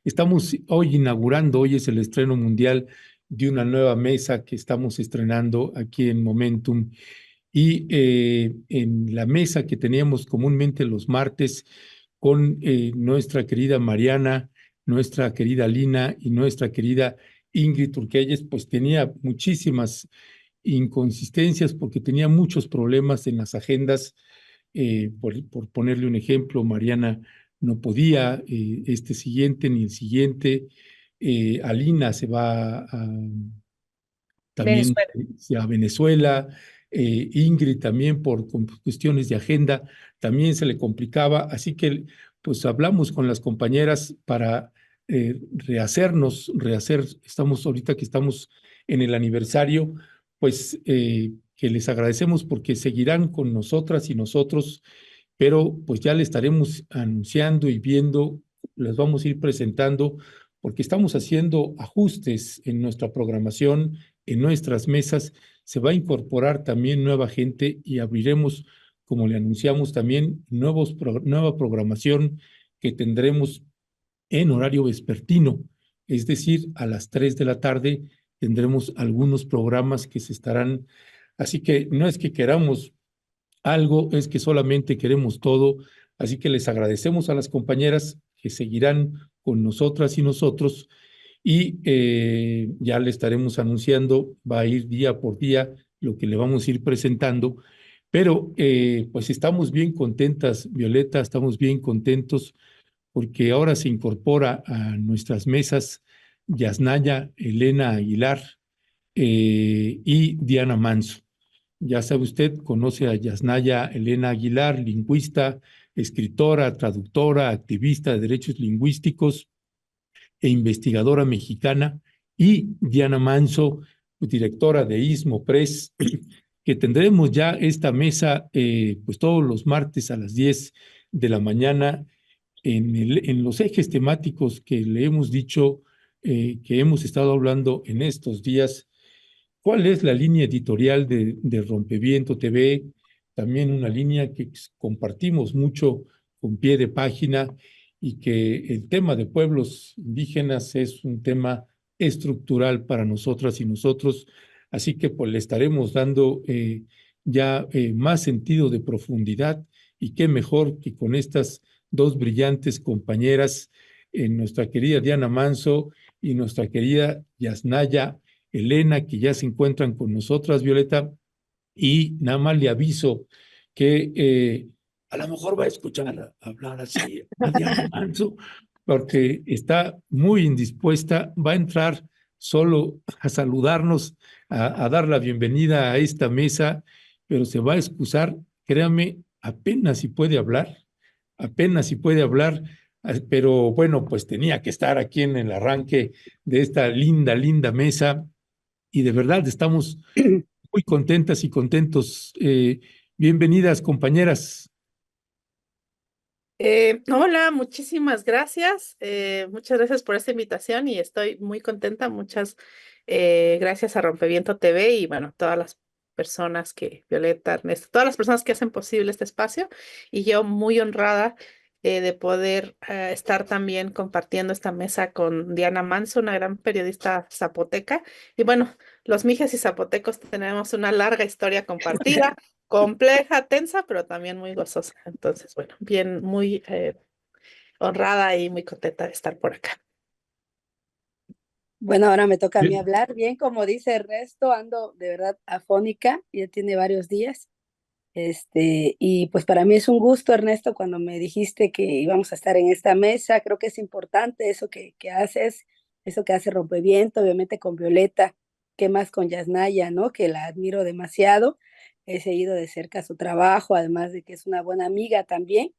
estamos hoy inaugurando, hoy es el estreno mundial de una nueva mesa que estamos estrenando aquí en Momentum. Y en la mesa que teníamos comúnmente los martes con nuestra querida Mariana, nuestra querida Lina y nuestra querida Ingrid Turquelles, pues tenía muchísimas inconsistencias porque tenía muchos problemas en las agendas. Por ponerle un ejemplo, Mariana no podía este siguiente ni el siguiente. Alina se va también Venezuela. a Venezuela. Ingrid también con cuestiones de agenda también se le complicaba, así que pues hablamos con las compañeras para rehacer, estamos ahorita que estamos en el aniversario, pues que les agradecemos porque seguirán con nosotras y nosotros, pero pues ya le estaremos anunciando y viendo, les vamos a ir presentando porque estamos haciendo ajustes en nuestra programación, en nuestras mesas. Se va a incorporar también nueva gente y abriremos, como le anunciamos también, nueva programación que tendremos en horario vespertino, es decir, a las 3 de la tarde tendremos algunos programas que se estarán, así que no es que queramos algo, es que solamente queremos todo, así que les agradecemos a las compañeras que seguirán con nosotras y nosotros y ya le estaremos anunciando, va a ir día por día lo que le vamos a ir presentando, pero pues estamos bien contentas, Violeta, estamos bien contentos porque ahora se incorpora a nuestras mesas Yasnaya Elena Aguilar y Diana Manso. Ya sabe usted, conoce a Yasnaya Elena Aguilar, lingüista, escritora, traductora, activista de derechos lingüísticos e investigadora mexicana, y Diana Manso, directora de Istmo Press, que tendremos ya esta mesa pues todos los martes a las 10 de la mañana en los ejes temáticos que le hemos dicho, que hemos estado hablando en estos días. ¿Cuál es la línea editorial de Rompeviento TV? También una línea que compartimos mucho con pie de página y que el tema de pueblos indígenas es un tema estructural para nosotras y nosotros. Así que pues le estaremos dando ya más sentido de profundidad y qué mejor que con estas dos brillantes compañeras, nuestra querida Diana Manso y nuestra querida Yasnaya Elena, que ya se encuentran con nosotras, Violeta, y nada más le aviso que a lo mejor va a escuchar hablar así a Diana Manso, porque está muy indispuesta, va a entrar solo a saludarnos, a dar la bienvenida a esta mesa, pero se va a excusar, créame, apenas si puede hablar, pero bueno, pues tenía que estar aquí en el arranque de esta linda, linda mesa y de verdad estamos muy contentas y contentos. Bienvenidas, compañeras. Hola, muchísimas gracias. Muchas gracias por esta invitación y estoy muy contenta. Muchas gracias a Rompeviento TV y bueno, todas las personas Violeta, Ernesto, todas las personas que hacen posible este espacio y yo muy honrada de poder estar también compartiendo esta mesa con Diana Manso, una gran periodista zapoteca. Y bueno, los mijes y zapotecos tenemos una larga historia compartida compleja, tensa, pero también muy gozosa. Entonces, bueno, bien, muy honrada y muy contenta de estar por acá. Bueno, ahora me toca a mí Bien. hablar. Bien, como dice Ernesto, ando de verdad afónica, ya tiene varios días. Y pues para mí es un gusto, Ernesto, cuando me dijiste que íbamos a estar en esta mesa. Creo que es importante eso que haces, eso que hace Rompeviento, obviamente con Violeta, qué más con Yasnaya, ¿no? Que la admiro demasiado. He seguido de cerca su trabajo, además de que es una buena amiga también.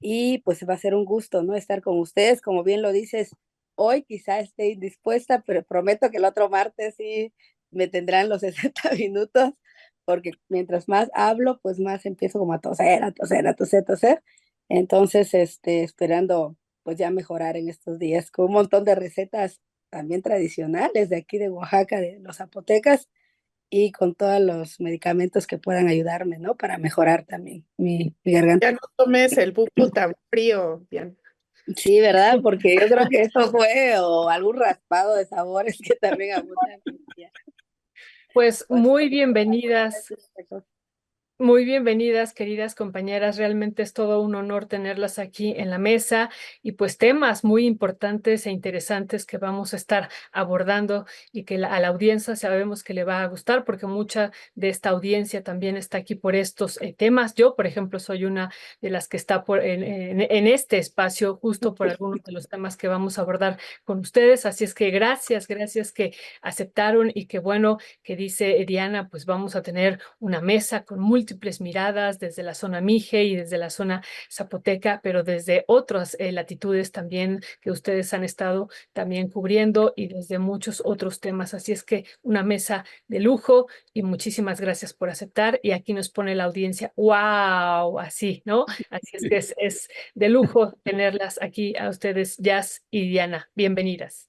Y pues va a ser un gusto, ¿no? Estar con ustedes. Como bien lo dices, hoy quizá esté indispuesta, pero prometo que el otro martes sí me tendrán los 60 minutos, porque mientras más hablo, pues más empiezo como a toser, a toser, a toser, a toser. Entonces, esperando pues ya mejorar en estos días con un montón de recetas también tradicionales de aquí de Oaxaca, de los zapotecas, y con todos los medicamentos que puedan ayudarme, ¿no? Para mejorar también mi garganta. Ya no tomes el buku tan frío, bien. Sí, ¿verdad? Porque yo creo que esto fue o algún raspado de sabores que también a mucha familia. Pues O sea, muy bienvenidas, queridas compañeras. Realmente es todo un honor tenerlas aquí en la mesa y pues temas muy importantes e interesantes que vamos a estar abordando y que a la audiencia sabemos que le va a gustar porque mucha de esta audiencia también está aquí por estos temas. Yo, por ejemplo, soy una de las que está en este espacio justo por algunos de los temas que vamos a abordar con ustedes. Así es que gracias que aceptaron y que bueno, que dice Diana, pues vamos a tener una mesa con múltiples miradas desde la zona Mije y desde la zona Zapoteca, pero desde otras latitudes también que ustedes han estado también cubriendo y desde muchos otros temas. Así es que una mesa de lujo y muchísimas gracias por aceptar. Y aquí nos pone la audiencia, wow, así, ¿no? Así es que es de lujo tenerlas aquí a ustedes, Jazz y Diana. Bienvenidas.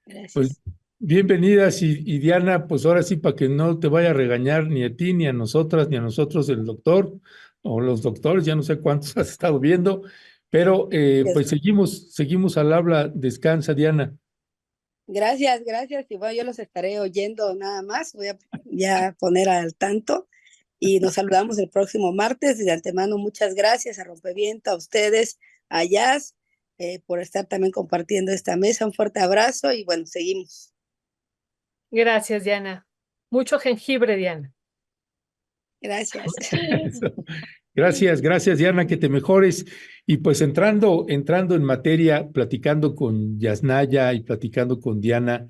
Pues gracias. bienvenidas y Diana, pues ahora sí, para que no te vaya a regañar ni a ti, ni a nosotras, ni a nosotros el doctor, o los doctores, ya no sé cuántos has estado viendo, pero pues seguimos al habla. Descansa, Diana. Gracias, gracias. Y bueno, yo los estaré oyendo nada más. Voy a ya poner al tanto y nos saludamos el próximo martes. De antemano, muchas gracias a Rompeviento, a ustedes, a Jazz, por estar también compartiendo esta mesa. Un fuerte abrazo y bueno, seguimos. Gracias, Diana. Mucho jengibre, Diana. Gracias. Eso. Gracias, Diana, que te mejores. Y pues entrando en materia, platicando con Yasnaya y platicando con Diana,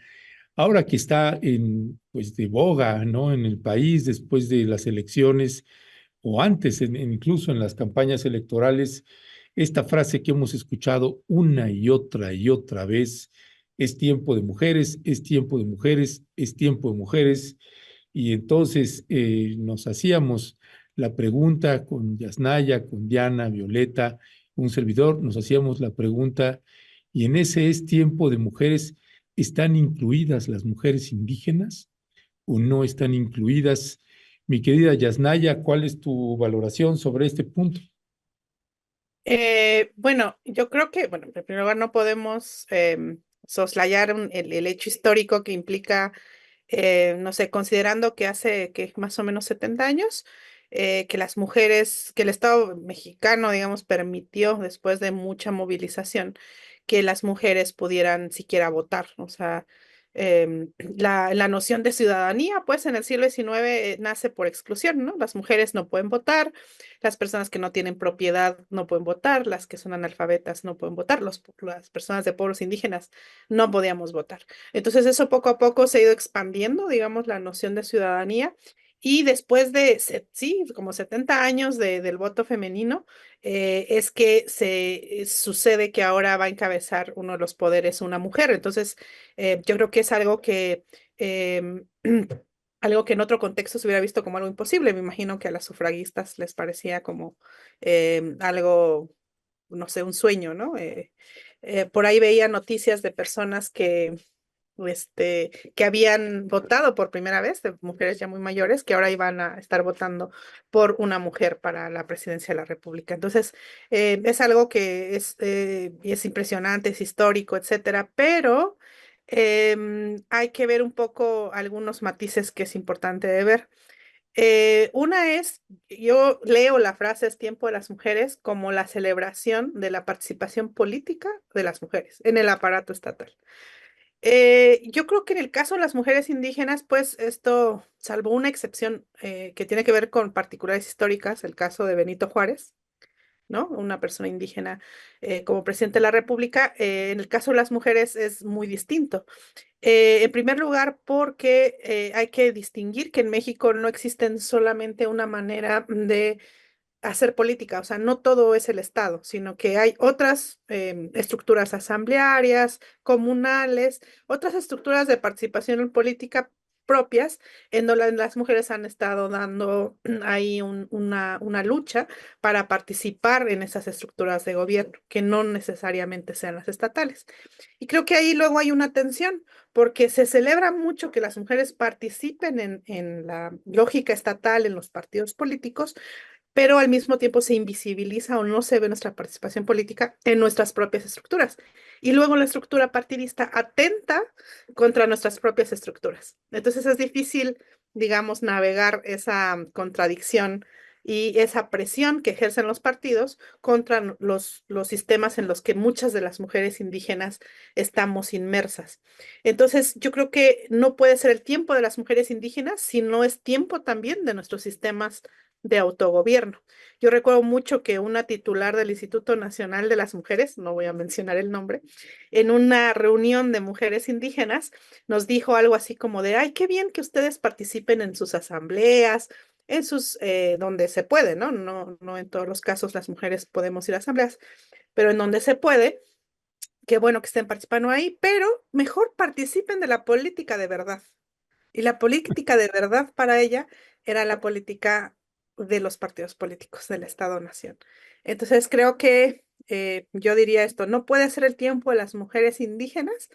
ahora que está pues de boga, ¿no? En el país después de las elecciones o antes, incluso en las campañas electorales, esta frase que hemos escuchado una y otra vez: es tiempo de mujeres, es tiempo de mujeres, es tiempo de mujeres. Y entonces nos hacíamos la pregunta con Yasnaya, con Diana, Violeta, un servidor, nos hacíamos la pregunta, y en ese es tiempo de mujeres, ¿están incluidas las mujeres indígenas o no están incluidas? Mi querida Yasnaya, ¿cuál es tu valoración sobre este punto? Bueno, yo creo que, bueno, en primer lugar no podemos soslayar el hecho histórico que implica, no sé, considerando que hace que más o menos 70 años, que las mujeres, que el Estado mexicano, digamos, permitió después de mucha movilización que las mujeres pudieran siquiera votar. O sea, la noción de ciudadanía, pues en el siglo XIX nace por exclusión, ¿no? Las mujeres no pueden votar, las personas que no tienen propiedad no pueden votar, las que son analfabetas no pueden votar, las personas de pueblos indígenas no podíamos votar. Entonces eso poco a poco se ha ido expandiendo, digamos, la noción de ciudadanía. Y después de, sí, como 70 años del voto femenino, es que sucede que ahora va a encabezar uno de los poderes una mujer. Entonces, yo creo que es algo que em, algo que en otro contexto se hubiera visto como algo imposible. Me imagino que a las sufragistas les parecía como algo, no sé, un sueño, ¿no? Por ahí veía noticias de personas que habían votado por primera vez, de mujeres ya muy mayores, que ahora iban a estar votando por una mujer para la presidencia de la República. Entonces, es algo que es impresionante, es histórico, etcétera, pero hay que ver un poco algunos matices que es importante de ver. Una es, yo leo la frase "es tiempo de las mujeres" como la celebración de la participación política de las mujeres en el aparato estatal. Yo creo que en el caso de las mujeres indígenas, pues esto, salvo una excepción que tiene que ver con particulares históricas, el caso de Benito Juárez, ¿no? Una persona indígena como presidente de la República, en el caso de las mujeres es muy distinto. En primer lugar, porque hay que distinguir que en México no existen solamente una manera de hacer política, o sea, no todo es el Estado, sino que hay otras estructuras asamblearias, comunales, otras estructuras de participación en política propias, en donde las mujeres han estado dando ahí una lucha para participar en esas estructuras de gobierno, que no necesariamente sean las estatales. Y creo que ahí luego hay una tensión, porque se celebra mucho que las mujeres participen en la lógica estatal, en los partidos políticos, pero al mismo tiempo se invisibiliza o no se ve nuestra participación política en nuestras propias estructuras. Y luego la estructura partidista atenta contra nuestras propias estructuras. Entonces es difícil, digamos, navegar esa contradicción y esa presión que ejercen los partidos contra los sistemas en los que muchas de las mujeres indígenas estamos inmersas. Entonces, yo creo que no puede ser el tiempo de las mujeres indígenas, sino es tiempo también de nuestros sistemas de autogobierno. Yo recuerdo mucho que una titular del Instituto Nacional de las Mujeres, no voy a mencionar el nombre, en una reunión de mujeres indígenas nos dijo algo así como de, ay, qué bien que ustedes participen en sus asambleas, en sus, donde se puede, ¿no? No en todos los casos las mujeres podemos ir a asambleas, pero en donde se puede, qué bueno que estén participando ahí, pero mejor participen de la política de verdad. Y la política de verdad para ella era la política de los partidos políticos del Estado-Nación. Entonces creo que yo diría esto, no puede ser el tiempo de las mujeres indígenas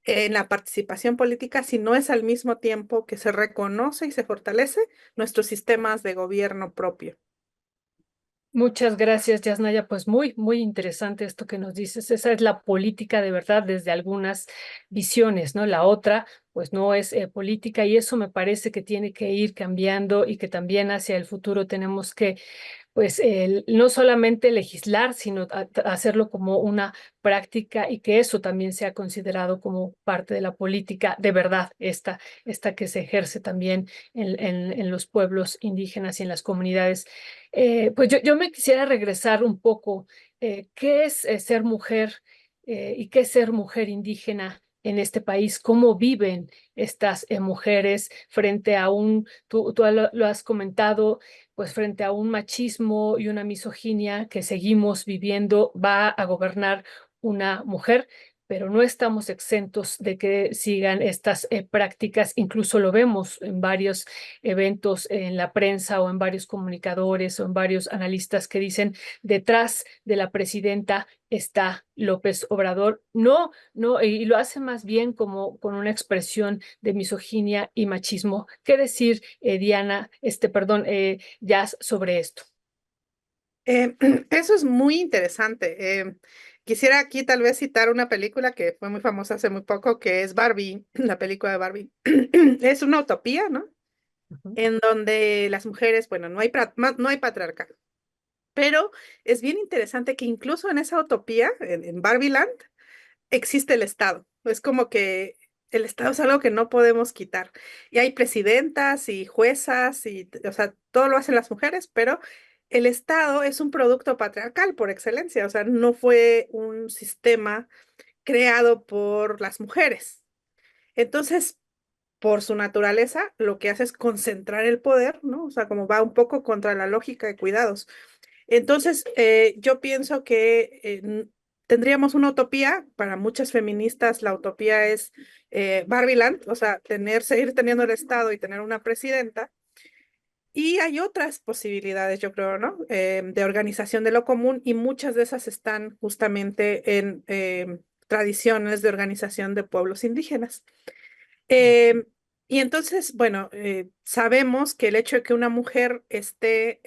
en la participación política si no es al mismo tiempo que se reconoce y se fortalece nuestros sistemas de gobierno propio. Muchas gracias, Yasnaya. Pues muy interesante esto que nos dices. Esa es la política de verdad desde algunas visiones, ¿no? La otra, pues no es política y eso me parece que tiene que ir cambiando y que también hacia el futuro tenemos que pues no solamente legislar, sino hacerlo como una práctica y que eso también sea considerado como parte de la política de verdad, esta que se ejerce también en los pueblos indígenas y en las comunidades. Pues yo me quisiera regresar un poco, ¿qué es ser mujer y qué es ser mujer indígena en este país? ¿Cómo viven estas mujeres frente a tú lo has comentado, pues frente a un machismo y una misoginia que seguimos viviendo, va a gobernar una mujer, pero no estamos exentos de que sigan estas prácticas. Incluso lo vemos en varios eventos en la prensa o en varios comunicadores o en varios analistas que dicen detrás de la presidenta está López Obrador. No, y lo hace más bien como con una expresión de misoginia y machismo. ¿Qué decir, Diana, perdón, Jazz, sobre esto? Eso es muy interesante. Quisiera aquí tal vez citar una película que fue muy famosa hace muy poco, que es Barbie, la película de Barbie. Es una utopía, ¿no? Ujú. En donde las mujeres, bueno, no hay patriarcado, pero es bien interesante que incluso en esa utopía, en Barbie Land, existe el Estado. Es como que el Estado es algo que no podemos quitar. Y hay presidentas y juezas y, o sea, todo lo hacen las mujeres, pero el Estado es un producto patriarcal por excelencia. O sea, no fue un sistema creado por las mujeres. Entonces, por su naturaleza, lo que hace es concentrar el poder, ¿no? O sea, como va un poco contra la lógica de cuidados. Entonces, yo pienso que tendríamos una utopía, para muchas feministas la utopía es Barbiland, o sea, seguir teniendo el Estado y tener una presidenta. Y hay otras posibilidades, yo creo, ¿no? De organización de lo común y muchas de esas están justamente en tradiciones de organización de pueblos indígenas. Eh, y entonces, bueno, sabemos que el hecho de que una mujer esté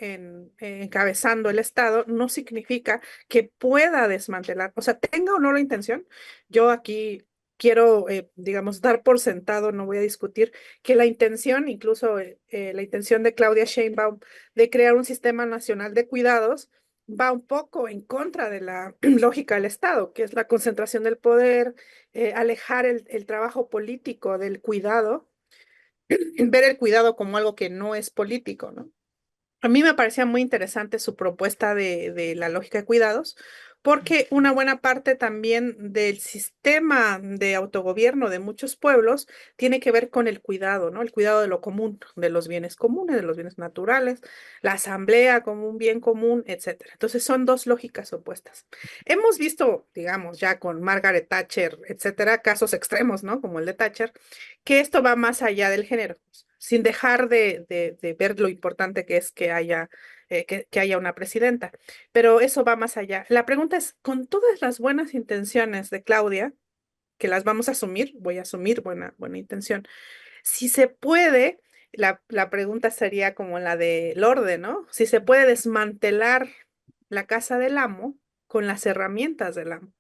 encabezando el Estado no significa que pueda desmantelar, o sea, tenga o no la intención. Yo aquí quiero, digamos, dar por sentado, no voy a discutir, que la intención, incluso la intención de Claudia Sheinbaum de crear un sistema nacional de cuidados, va un poco en contra de la lógica del Estado, que es la concentración del poder, alejar el trabajo político del cuidado, ver el cuidado como algo que no es político, ¿no? A mí me parecía muy interesante su propuesta de la lógica de cuidados, porque una buena parte también del sistema de autogobierno de muchos pueblos tiene que ver con el cuidado, ¿no? El cuidado de lo común, de los bienes comunes, de los bienes naturales, la asamblea como un bien común, etcétera. Entonces son dos lógicas opuestas. Hemos visto, digamos, ya con Margaret Thatcher, etcétera, casos extremos, ¿no? Como el de Thatcher, que esto va más allá del género, sin dejar de ver lo importante que es que haya, que haya una presidenta. Pero eso va más allá. La pregunta es, con todas las buenas intenciones de Claudia, que las vamos a asumir, voy a asumir buena intención. Si se puede, la pregunta sería como la de Lorde, ¿no? Si se puede desmantelar la casa del amo con las herramientas del amo.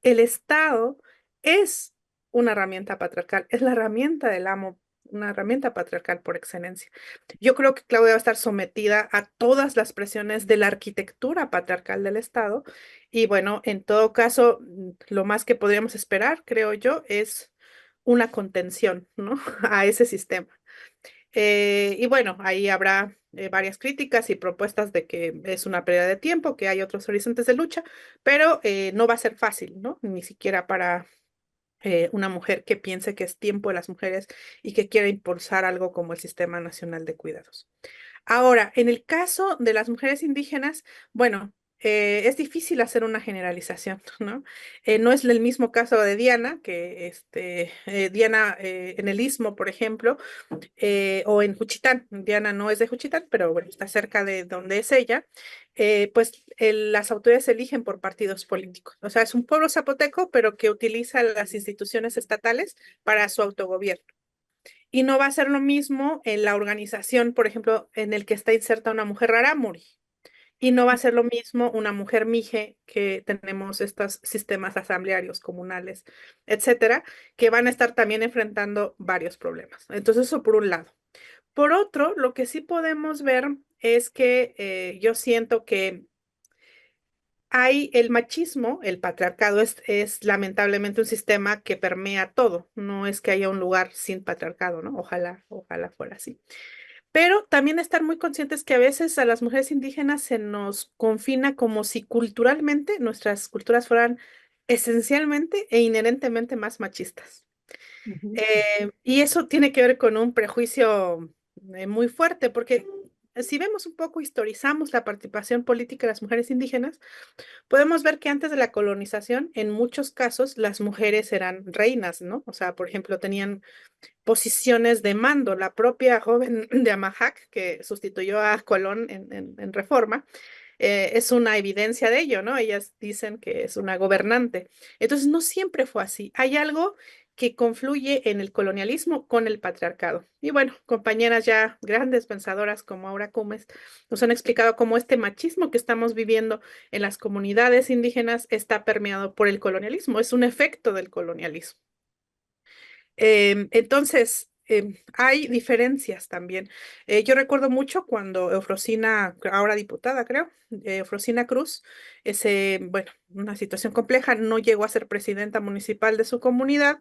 El Estado es una herramienta patriarcal, es la herramienta del amo, una herramienta patriarcal por excelencia. Yo creo que Claudia va a estar sometida a todas las presiones de la arquitectura patriarcal del Estado y bueno, en todo caso, lo más que podríamos esperar, creo yo, es una contención, ¿no? a ese sistema. Y bueno, ahí habrá varias críticas y propuestas de que es una pérdida de tiempo, que hay otros horizontes de lucha, pero no va a ser fácil, ¿no? Ni siquiera para una mujer que piense que es tiempo de las mujeres y que quiera impulsar algo como el Sistema Nacional de Cuidados. Ahora, en el caso de las mujeres indígenas, bueno, es difícil hacer una generalización, ¿no? No es el mismo caso de Diana, que Diana en el Istmo, por ejemplo, o en Juchitán. Diana no es de Juchitán, pero bueno, está cerca de donde es ella. Pues las autoridades se eligen por partidos políticos. O sea, es un pueblo zapoteco, pero que utiliza las instituciones estatales para su autogobierno. Y no va a ser lo mismo en la organización, por ejemplo, en el que está inserta una mujer rarámuri. Y no va a ser lo mismo una mujer mije, que tenemos estos sistemas asamblearios, comunales, etcétera, que van a estar también enfrentando varios problemas. Entonces, eso por un lado. Por otro, lo que sí podemos ver es que yo siento que hay el machismo, el patriarcado es lamentablemente un sistema que permea todo. No es que haya un lugar sin patriarcado, ¿no? Ojalá fuera así. Pero también estar muy conscientes que a veces a las mujeres indígenas se nos confina como si culturalmente nuestras culturas fueran esencialmente e inherentemente más machistas. Ujú. Y eso tiene que ver con un prejuicio muy fuerte, porque si vemos un poco, historizamos la participación política de las mujeres indígenas, podemos ver que antes de la colonización, en muchos casos, las mujeres eran reinas, ¿no? O sea, por ejemplo, tenían posiciones de mando. La propia joven de Amahac, que sustituyó a Colón en Reforma, es una evidencia de ello, ¿no? Ellas dicen que es una gobernante. Entonces, no siempre fue así. Hay algo que confluye en el colonialismo con el patriarcado. Y bueno, compañeras ya grandes pensadoras como Aura Cumes nos han explicado cómo este machismo que estamos viviendo en las comunidades indígenas está permeado por el colonialismo, es un efecto del colonialismo. Entonces, hay diferencias también. Yo recuerdo mucho cuando Eufrosina, ahora diputada creo, Eufrosina Cruz, bueno, una situación compleja, no llegó a ser presidenta municipal de su comunidad.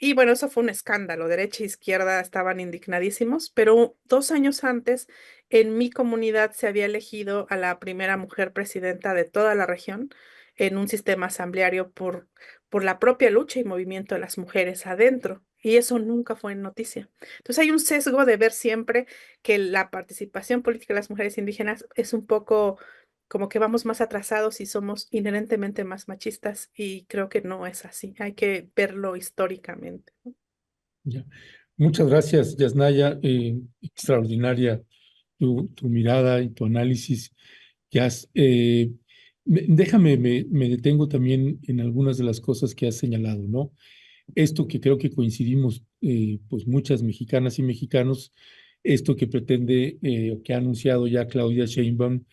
Y bueno, eso fue un escándalo. Derecha e izquierda estaban indignadísimos, pero 2 años antes, en mi comunidad se había elegido a la primera mujer presidenta de toda la región en un sistema asambleario por la propia lucha y movimiento de las mujeres adentro. Y eso nunca fue noticia. Entonces hay un sesgo de ver siempre que la participación política de las mujeres indígenas es un poco como que vamos más atrasados y somos inherentemente más machistas y creo que no es así. Hay que verlo históricamente. Ya. Muchas gracias, Yasnaya. Extraordinaria tu mirada y tu análisis. Déjame, me detengo también en algunas de las cosas que has señalado, ¿no? Esto que creo que coincidimos, pues muchas mexicanas y mexicanos, esto que pretende, que ha anunciado ya Claudia Sheinbaum,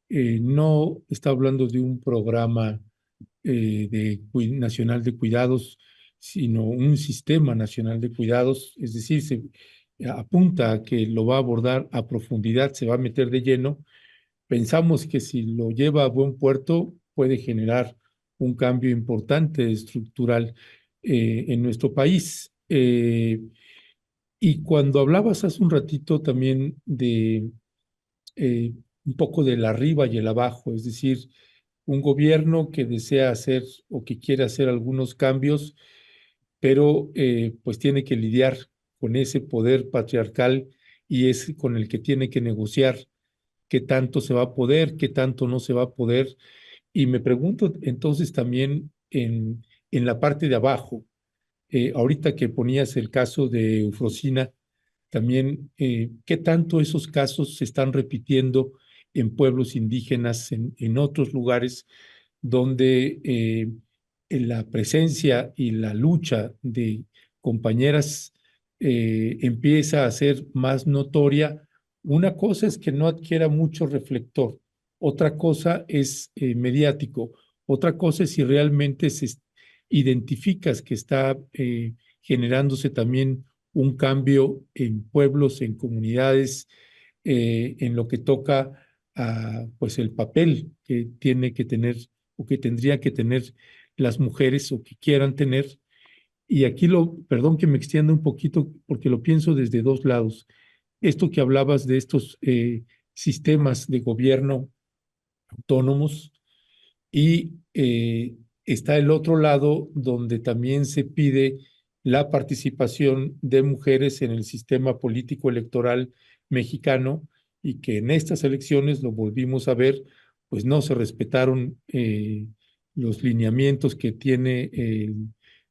no está hablando de un programa nacional de cuidados, sino un sistema nacional de cuidados, es decir, se apunta a que lo va a abordar a profundidad, se va a meter de lleno. Pensamos que si lo lleva a buen puerto puede generar un cambio importante estructural en nuestro país. Y cuando hablabas hace un ratito también de un poco del arriba y el abajo, es decir, un gobierno que desea hacer o que quiere hacer algunos cambios, pero pues tiene que lidiar con ese poder patriarcal y es con el que tiene que negociar qué tanto se va a poder, qué tanto no se va a poder. Y me pregunto entonces también en la parte de abajo, ahorita que ponías el caso de Eufrosina, también qué tanto esos casos se están repitiendo en pueblos indígenas, en otros lugares donde la presencia y la lucha de compañeras empieza a ser más notoria, una cosa es que no adquiera mucho reflector, otra cosa es mediático, otra cosa es si realmente identificas que está generándose también un cambio en pueblos, en comunidades, en lo que toca a pues el papel que tiene que tener o que tendría que tener las mujeres o que quieran tener. Y aquí perdón que me extienda un poquito porque lo pienso desde dos lados. Esto que hablabas de estos sistemas de gobierno autónomos y está el otro lado donde también se pide la participación de mujeres en el sistema político electoral mexicano y que en estas elecciones lo volvimos a ver, pues no se respetaron los lineamientos que tiene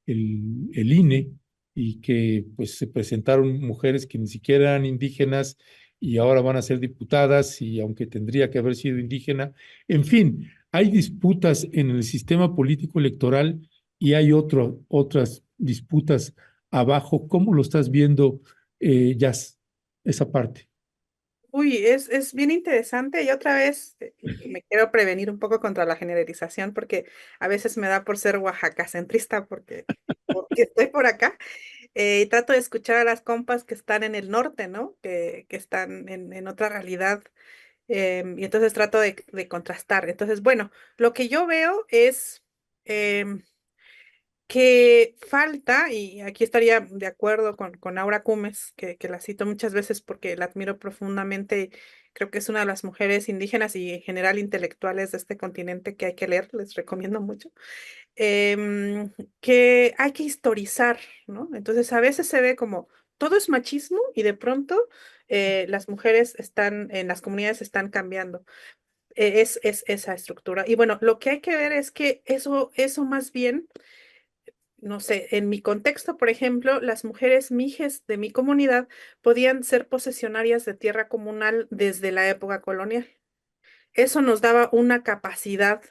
el INE y que pues se presentaron mujeres que ni siquiera eran indígenas y ahora van a ser diputadas y aunque tendría que haber sido indígena, en fin, hay disputas en el sistema político electoral y hay otras disputas abajo. ¿Cómo lo estás viendo, Jazz, esa parte? Uy, es bien interesante y otra vez me quiero prevenir un poco contra la generalización porque a veces me da por ser oaxaca centrista porque estoy por acá y trato de escuchar a las compas que están en el norte, ¿no? Que están en otra realidad y entonces trato de contrastar. Entonces, bueno, lo que yo veo es em, que falta, y aquí estaría de acuerdo con Aura Cumes, que la cito muchas veces porque la admiro profundamente, creo que es una de las mujeres indígenas y en general intelectuales de este continente que hay que leer, les recomiendo mucho, que hay que historizar, ¿no? Entonces a veces se ve como todo es machismo y de pronto las mujeres están, en las comunidades están cambiando. Es esa estructura. Y bueno, lo que hay que ver es que eso más bien no sé, en mi contexto, por ejemplo, las mujeres mijes de mi comunidad podían ser posesionarias de tierra comunal desde la época colonial. Eso nos daba una capacidad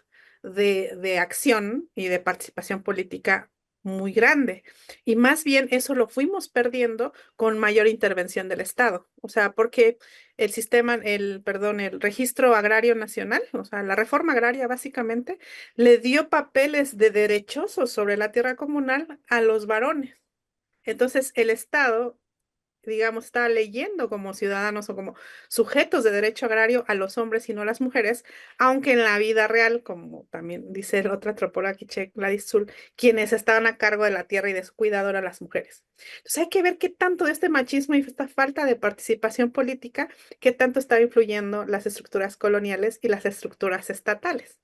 de acción y de participación política muy grande. Y más bien eso lo fuimos perdiendo con mayor intervención del Estado. O sea, porque el sistema, perdón, el registro agrario nacional, o sea, la reforma agraria básicamente, le dio papeles de derechosos sobre la tierra comunal a los varones. Entonces, el Estado digamos, está leyendo como ciudadanos o como sujetos de derecho agrario a los hombres y no a las mujeres, aunque en la vida real, como también dice la otra antropóloga Quiche Gladys Zull, quienes estaban a cargo de la tierra y de su cuidado eran las mujeres. Entonces hay que ver qué tanto de este machismo y esta falta de participación política, qué tanto está influyendo las estructuras coloniales y las estructuras estatales.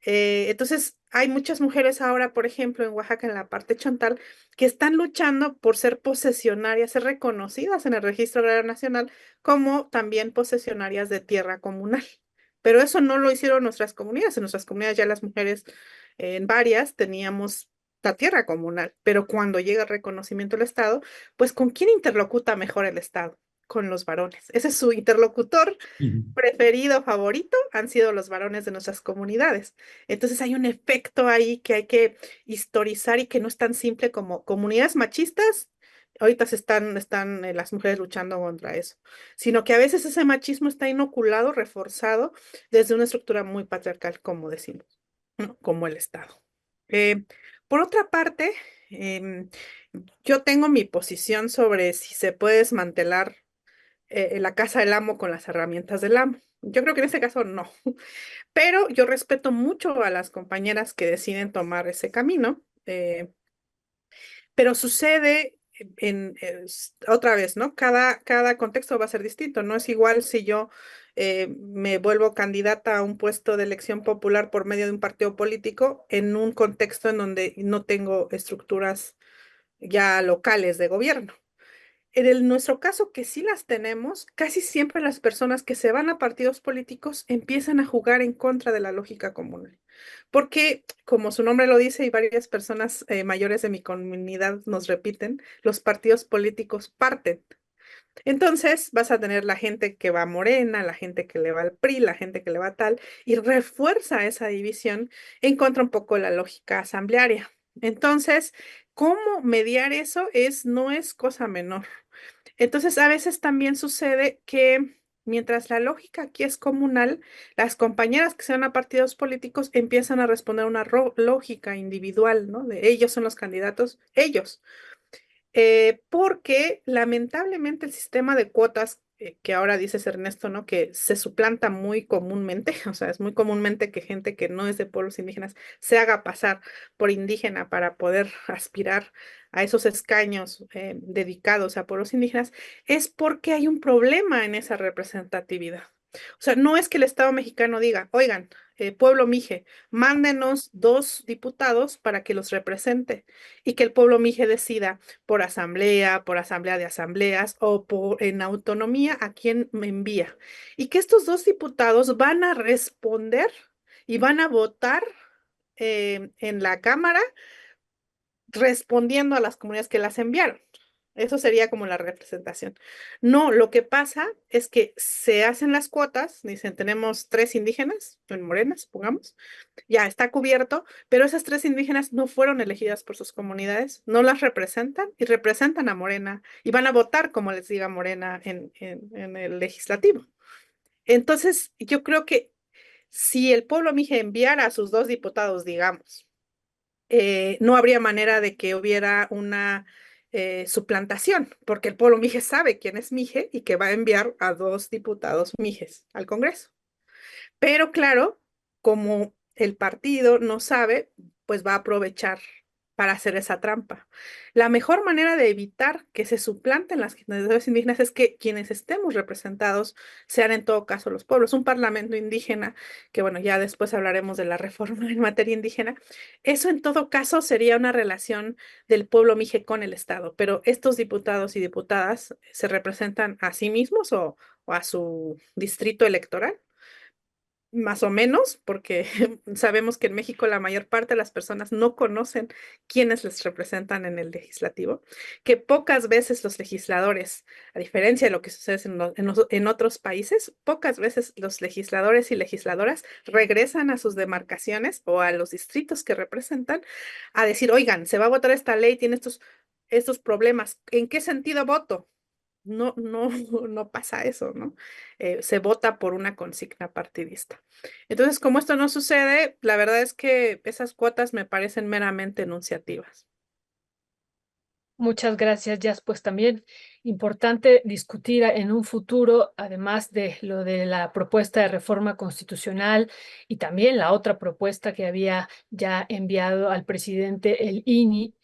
Entonces, hay muchas mujeres ahora, por ejemplo, en Oaxaca, en la parte chontal, que están luchando por ser posesionarias, ser reconocidas en el Registro Agrario Nacional como también posesionarias de tierra comunal. Pero eso no lo hicieron nuestras comunidades. En nuestras comunidades ya las mujeres, en varias, teníamos la tierra comunal. Pero cuando llega el reconocimiento del Estado, pues ¿con quién interlocuta mejor el Estado? Con los varones. Ese es su interlocutor Ujú. preferido, favorito, han sido los varones de nuestras comunidades. Entonces hay un efecto ahí que hay que historizar y que no es tan simple como comunidades machistas. Ahorita están las mujeres luchando contra eso, sino que a veces ese machismo está inoculado, reforzado desde una estructura muy patriarcal, como decimos, ¿no? Como el Estado. Eh, por otra parte, em, yo tengo mi posición sobre si se puede desmantelar la casa del amo con las herramientas del amo. Yo creo que en este caso no, pero yo respeto mucho a las compañeras que deciden tomar ese camino, pero sucede otra vez, ¿no? Cada contexto va a ser distinto, no es igual si yo me vuelvo candidata a un puesto de elección popular por medio de un partido político en un contexto en donde no tengo estructuras ya locales de gobierno. Nuestro caso, que sí las tenemos, casi siempre las personas que se van a partidos políticos empiezan a jugar en contra de la lógica común. Porque, como su nombre lo dice y varias personas mayores de mi comunidad nos repiten, los partidos políticos parten. Entonces vas a tener la gente que va a Morena, la gente que le va al PRI, la gente que le va a tal, y refuerza esa división en contra un poco la lógica asamblearia. Entonces, ¿cómo mediar eso? No es cosa menor. Entonces, a veces también sucede que mientras la lógica aquí es comunal, las compañeras que se van a partidos políticos empiezan a responder una lógica individual, ¿no? De ellos son los candidatos, ellos. Porque lamentablemente el sistema de cuotas que ahora dices Ernesto, ¿no? Que se suplanta muy comúnmente, o sea, es muy comúnmente que gente que no es de pueblos indígenas se haga pasar por indígena para poder aspirar a esos escaños dedicados a pueblos indígenas, es porque hay un problema en esa representatividad. O sea, no es que el Estado mexicano diga, oigan, pueblo mije, mándenos 2 diputados para que los represente y que el pueblo mije decida por asamblea de asambleas o en autonomía a quién me envía. Y que estos 2 diputados van a responder y van a votar en la Cámara respondiendo a las comunidades que las enviaron. Eso sería como la representación. No, lo que pasa es que se hacen las cuotas, dicen, tenemos 3 indígenas en Morena, supongamos, ya está cubierto, pero esas 3 indígenas no fueron elegidas por sus comunidades, no las representan y representan a Morena y van a votar como les diga Morena en el legislativo. Entonces, yo creo que si el pueblo mije enviara a sus 2 diputados, digamos, no habría manera de que hubiera una suplantación, porque el pueblo mije sabe quién es mije y que va a enviar a 2 diputados mijes al Congreso. Pero claro, como el partido no sabe, pues va a aprovechar para hacer esa trampa. La mejor manera de evitar que se suplanten las candidaturas indígenas es que quienes estemos representados sean en todo caso los pueblos. Un parlamento indígena, que bueno, ya después hablaremos de la reforma en materia indígena, eso en todo caso sería una relación del pueblo mije con el Estado, pero estos diputados y diputadas se representan a sí mismos o a su distrito electoral. Más o menos, porque sabemos que en México la mayor parte de las personas no conocen quiénes les representan en el legislativo, que pocas veces los legisladores, a diferencia de lo que sucede en otros países, pocas veces los legisladores y legisladoras regresan a sus demarcaciones o a los distritos que representan a decir, oigan, se va a votar esta ley, tiene estos problemas, ¿en qué sentido voto? No, no, no pasa eso, ¿no? Se vota por una consigna partidista. Entonces, como esto no sucede, la verdad es que esas cuotas me parecen meramente enunciativas. Muchas gracias, Jazz. Pues también importante discutir en un futuro, además de lo de la propuesta de reforma constitucional y también la otra propuesta que había ya enviado al presidente el INI,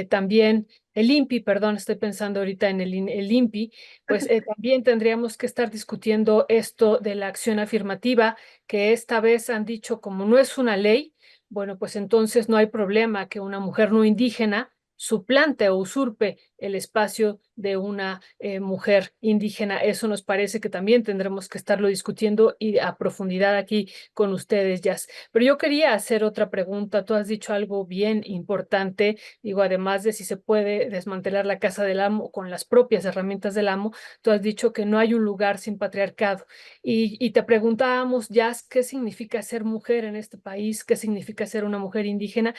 también el INPI, perdón, estoy pensando ahorita en el INPI, pues también tendríamos que estar discutiendo esto de la acción afirmativa, que esta vez han dicho como no es una ley, bueno, pues entonces no hay problema que una mujer no indígena suplante o usurpe el espacio de una mujer indígena. Eso nos parece que también tendremos que estarlo discutiendo y a profundidad aquí con ustedes, Jazz. Pero yo quería hacer otra pregunta. Tú has dicho algo bien importante, digo, además de si se puede desmantelar la casa del amo con las propias herramientas del amo, tú has dicho que no hay un lugar sin patriarcado. Y te preguntábamos, Jazz, ¿qué significa ser mujer en este país? ¿Qué significa ser una mujer indígena?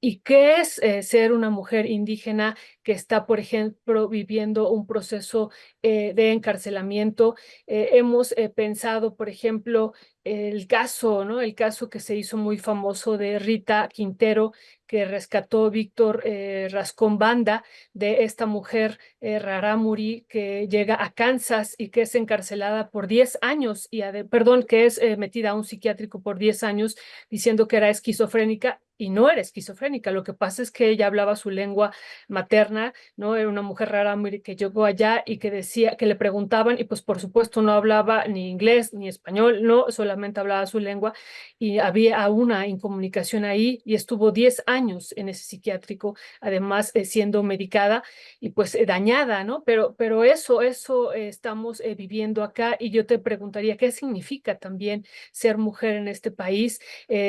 ¿Y qué es ser una mujer indígena que está, por ejemplo, viviendo un proceso de encarcelamiento? Hemos pensado, por ejemplo, el caso, ¿no? El caso que se hizo muy famoso de Rita Quintero, que rescató Víctor Rascón Banda, de esta mujer rarámuri que llega a Kansas y que es encarcelada por 10 años, perdón, que es metida a un psiquiátrico por 10 años diciendo que era esquizofrénica. Y no era esquizofrénica, lo que pasa es que ella hablaba su lengua materna, ¿no? Era una mujer rara que llegó allá y que decía, que le preguntaban, y pues por supuesto no hablaba ni inglés ni español, no, solamente hablaba su lengua, y había una incomunicación ahí, y estuvo 10 años en ese psiquiátrico, además siendo medicada y pues dañada, ¿no? Pero eso estamos viviendo acá, y yo te preguntaría, ¿qué significa también ser mujer en este país,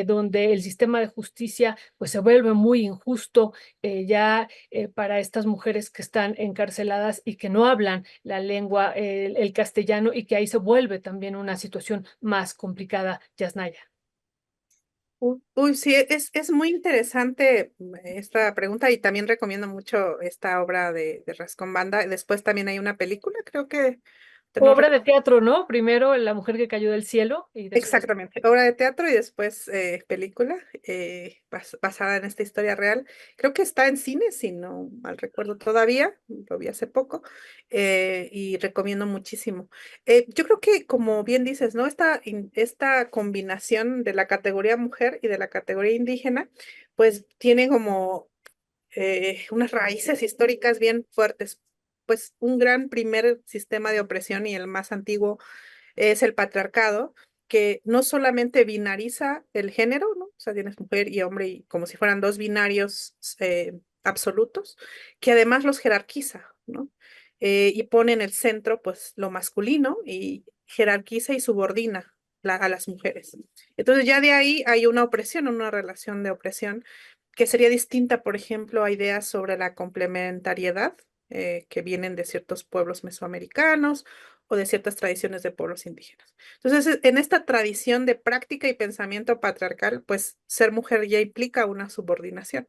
donde el sistema de justicia justicia, pues se vuelve muy injusto ya para estas mujeres que están encarceladas y que no hablan la lengua, el castellano, y que ahí se vuelve también una situación más complicada, Yasnaya. Uy, sí, es muy interesante esta pregunta y también recomiendo mucho esta obra de Rascón Banda. Después también hay una película, creo que, no Obra de teatro, ¿no? Primero La mujer que cayó del cielo y después... exactamente, obra de teatro y después película basada en esta historia real. Creo que está en cine, si no mal recuerdo todavía, lo vi hace poco y recomiendo muchísimo. Yo creo que, como bien dices, ¿no? Esta combinación de la categoría mujer y de la categoría indígena, pues tiene como unas raíces históricas bien fuertes. Pues un gran primer sistema de opresión y el más antiguo es el patriarcado, que no solamente binariza el género, ¿no? O sea, tienes mujer y hombre y como si fueran dos binarios absolutos, que además los jerarquiza, ¿no? Y pone en el centro, pues, lo masculino y jerarquiza y subordina a las mujeres. Entonces ya de ahí hay una opresión, una relación de opresión que sería distinta, por ejemplo, a ideas sobre la complementariedad que vienen de ciertos pueblos mesoamericanos o de ciertas tradiciones de pueblos indígenas. Entonces, en esta tradición de práctica y pensamiento patriarcal, pues ser mujer ya implica una subordinación.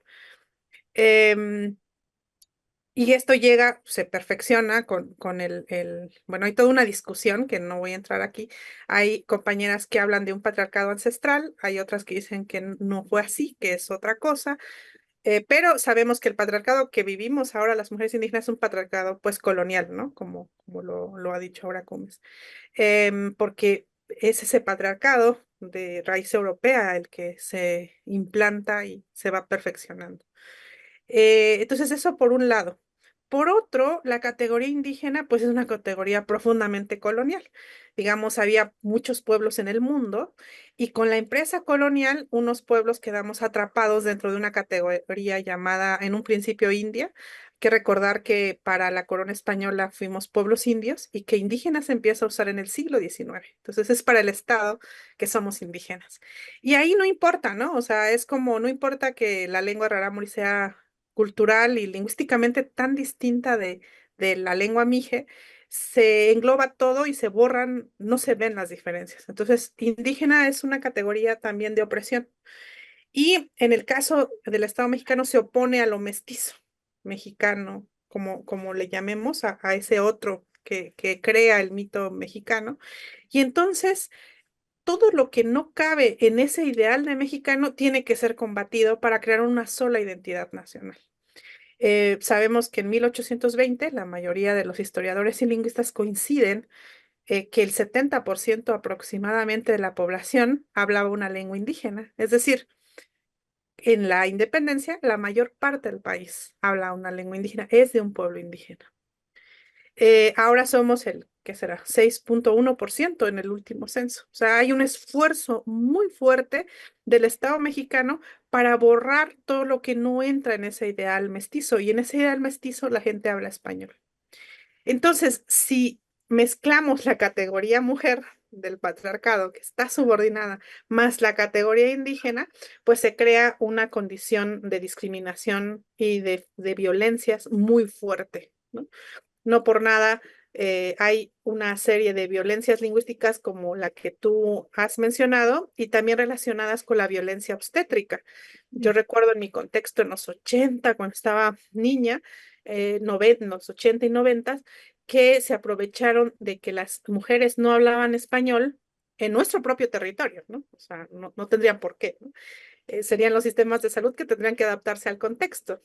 Em, y esto llega, se perfecciona con bueno, hay toda una discusión que no voy a entrar aquí. Hay compañeras que hablan de un patriarcado ancestral, hay otras que dicen que no fue así, que es otra cosa. Pero sabemos que el patriarcado que vivimos ahora las mujeres indígenas es un patriarcado pues colonial, ¿no? Como lo ha dicho ahora Gómez. Porque es ese patriarcado de raíz europea el que se implanta y se va perfeccionando. Entonces eso por un lado. Por otro, la categoría indígena pues es una categoría profundamente colonial. Digamos, había muchos pueblos en el mundo y con la empresa colonial unos pueblos quedamos atrapados dentro de una categoría llamada en un principio India. Hay que recordar que para la corona española fuimos pueblos indios y que indígenas se empieza a usar en el siglo XIX. Entonces es para el Estado que somos indígenas. Y ahí no importa, ¿no? O sea, es como, no importa que la lengua rarámuri sea cultural y lingüísticamente tan distinta de la lengua mije, se engloba todo y se borran, no se ven las diferencias. Entonces, indígena es una categoría también de opresión. Y en el caso del Estado mexicano se opone a lo mestizo mexicano, como le llamemos, a ese otro que crea el mito mexicano. Y entonces todo lo que no cabe en ese ideal de mexicano tiene que ser combatido para crear una sola identidad nacional. Sabemos que en 1820 la mayoría de los historiadores y lingüistas coinciden que el 70% aproximadamente de la población hablaba una lengua indígena. Es decir, en la independencia, la mayor parte del país habla una lengua indígena, es de un pueblo indígena. Ahora somos ¿qué será? 6.1% en el último censo. O sea, hay un esfuerzo muy fuerte del Estado mexicano para borrar todo lo que no entra en ese ideal mestizo. Y en ese ideal mestizo la gente habla español. Entonces, si mezclamos la categoría mujer del patriarcado, que está subordinada, más la categoría indígena, pues se crea una condición de discriminación y de violencias muy fuerte, ¿no? No por nada hay una serie de violencias lingüísticas como la que tú has mencionado y también relacionadas con la violencia obstétrica. Yo recuerdo en mi contexto en los 80, cuando estaba niña, en los 80 y 90, que se aprovecharon de que las mujeres no hablaban español en nuestro propio territorio, ¿no? O sea, no tendrían por qué, ¿no? Serían los sistemas de salud que tendrían que adaptarse al contexto.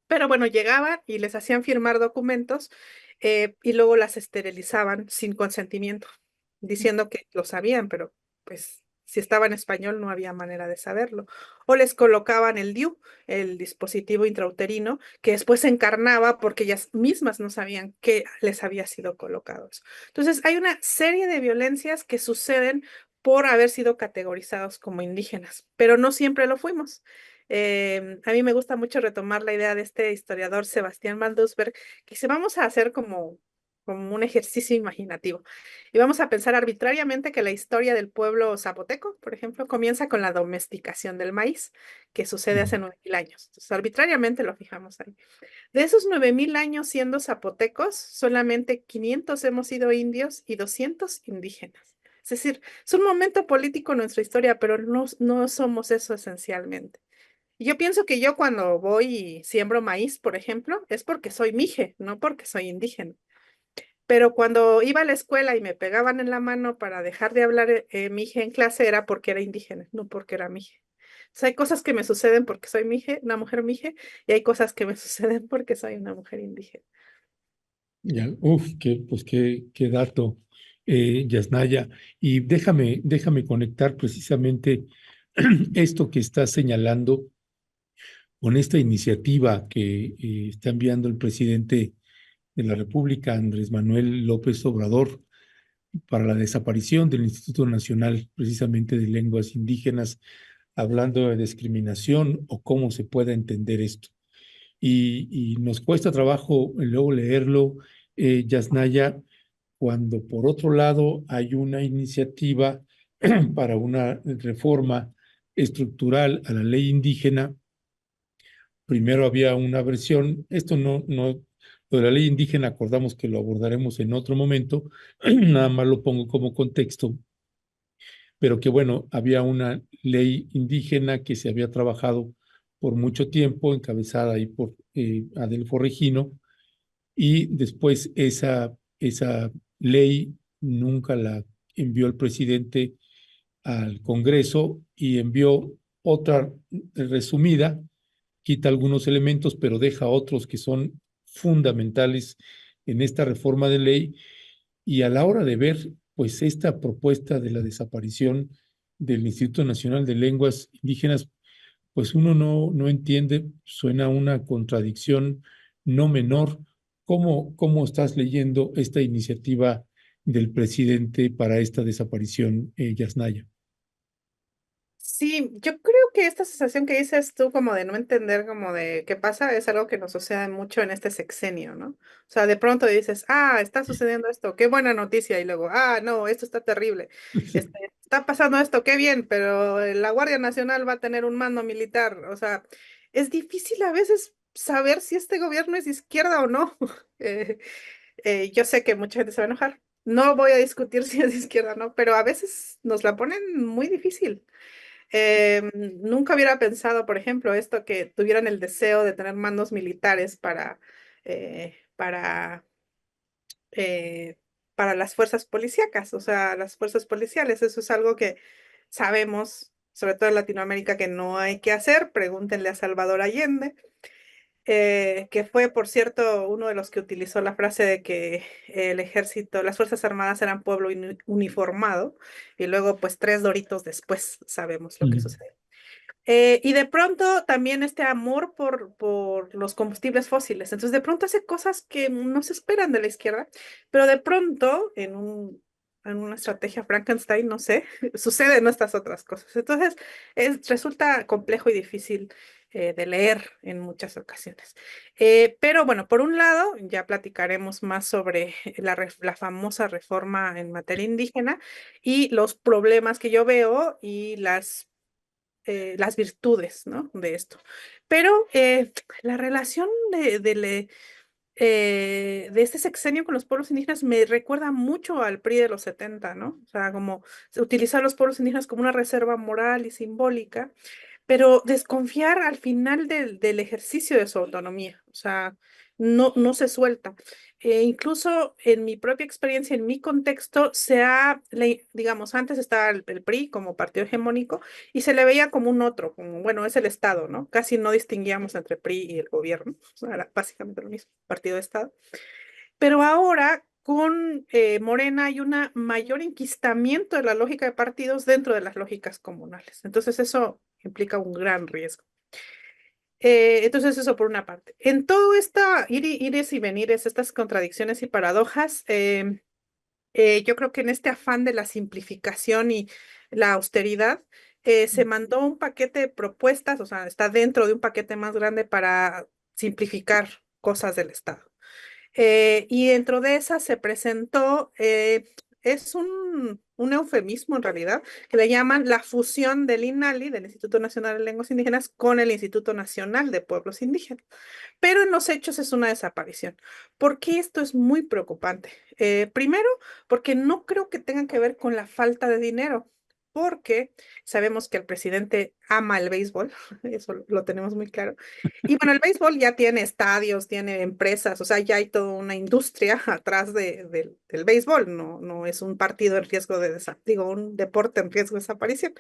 Pero bueno, llegaban y les hacían firmar documentos y luego las esterilizaban sin consentimiento, diciendo que lo sabían, pero pues si estaba en español no había manera de saberlo. O les colocaban el DIU, el dispositivo intrauterino, que después se encarnaba porque ellas mismas no sabían que les había sido colocado eso. Entonces hay una serie de violencias que suceden por haber sido categorizados como indígenas, pero no siempre lo fuimos. A mí me gusta mucho retomar la idea de este historiador Sebastián Van Doesberg, que dice, vamos a hacer como como un ejercicio imaginativo. Y vamos a pensar arbitrariamente que la historia del pueblo zapoteco, por ejemplo, comienza con la domesticación del maíz, que sucede hace 9.000 años. Entonces, arbitrariamente lo fijamos ahí. De esos 9.000 años siendo zapotecos, solamente 500 hemos sido indios y 200 indígenas. Es decir, es un momento político en nuestra historia, pero no somos eso esencialmente. Y yo pienso que yo cuando voy y siembro maíz, por ejemplo, es porque soy mije, no porque soy indígena. Pero cuando iba a la escuela y me pegaban en la mano para dejar de hablar mije en clase, era porque era indígena, no porque era mije. O sea, hay cosas que me suceden porque soy mije, una mujer mije, y hay cosas que me suceden porque soy una mujer indígena. Ya, pues qué dato, Yasnaya. Y déjame conectar precisamente esto que estás señalando con esta iniciativa que está enviando el presidente de la República, Andrés Manuel López Obrador, para la desaparición del Instituto Nacional precisamente de Lenguas Indígenas, hablando de discriminación o cómo se puede entender esto. Y nos cuesta trabajo luego leerlo, Yasnaya, cuando por otro lado hay una iniciativa para una reforma estructural a la ley indígena. Primero había una versión, esto lo de la ley indígena acordamos que lo abordaremos en otro momento, nada más lo pongo como contexto, pero que bueno, había una ley indígena que se había trabajado por mucho tiempo, encabezada ahí por Adelfo Regino, y después esa ley nunca la envió el presidente al Congreso y envió otra resumida, quita algunos elementos, pero deja otros que son fundamentales en esta reforma de ley. Y a la hora de ver, pues, esta propuesta de la desaparición del Instituto Nacional de Lenguas Indígenas, pues uno no entiende, suena una contradicción no menor. ¿Cómo estás leyendo esta iniciativa del presidente para esta desaparición, Yasnaya? Sí, yo creo que esta sensación que dices tú como de no entender como de qué pasa es algo que nos sucede mucho en este sexenio, ¿no? O sea, de pronto dices, está sucediendo esto, qué buena noticia, y luego, no, esto está terrible, está pasando esto, qué bien, pero la Guardia Nacional va a tener un mando militar, o sea, es difícil a veces saber si este gobierno es de izquierda o no. Yo sé que mucha gente se va a enojar, no voy a discutir si es de izquierda o no, pero a veces nos la ponen muy difícil. Nunca hubiera pensado, por ejemplo, esto que tuvieran el deseo de tener mandos militares para las fuerzas policíacas, o sea, las fuerzas policiales. Eso es algo que sabemos, sobre todo en Latinoamérica, que no hay que hacer. Pregúntenle a Salvador Allende, que fue, por cierto, uno de los que utilizó la frase de que el ejército, las Fuerzas Armadas eran pueblo uniformado, y luego, pues, 3 doritos después sabemos lo que sucedió. Y de pronto también este amor por los combustibles fósiles. Entonces, de pronto hace cosas que no se esperan de la izquierda, pero de pronto, en una estrategia Frankenstein, no sé, suceden estas otras cosas. Entonces, resulta complejo y difícil de leer en muchas ocasiones. Pero bueno, por un lado, ya platicaremos más sobre la famosa reforma en materia indígena y los problemas que yo veo y las virtudes, ¿no? De esto. Pero la relación de este sexenio con los pueblos indígenas me recuerda mucho al PRI de los 70, ¿no? O sea, como utilizar a los pueblos indígenas como una reserva moral y simbólica, pero desconfiar al final del ejercicio de su autonomía, o sea, no se suelta. Incluso en mi propia experiencia, en mi contexto, digamos, antes estaba el PRI como partido hegemónico y se le veía como un otro, como, bueno, es el Estado, ¿no? Casi no distinguíamos entre PRI y el gobierno, o sea, era básicamente lo mismo, partido de Estado. Pero ahora con Morena hay un mayor enquistamiento de la lógica de partidos dentro de las lógicas comunales. Entonces eso implica un gran riesgo. Entonces eso por una parte. En todo esta ires y venires, estas contradicciones y paradojas, yo creo que en este afán de la simplificación y la austeridad, se mandó un paquete de propuestas, o sea, está dentro de un paquete más grande para simplificar cosas del Estado. Y dentro de esa se presentó, es un eufemismo en realidad, que le llaman la fusión del INALI, del Instituto Nacional de Lenguas Indígenas, con el Instituto Nacional de Pueblos Indígenas. Pero en los hechos es una desaparición. ¿Por qué esto es muy preocupante? Primero, porque no creo que tenga que ver con la falta de dinero, porque sabemos que el presidente ama el béisbol, eso lo tenemos muy claro. Y bueno, el béisbol ya tiene estadios, tiene empresas, o sea, ya hay toda una industria atrás del béisbol, no es un partido en riesgo de digo, un deporte en riesgo de desaparición.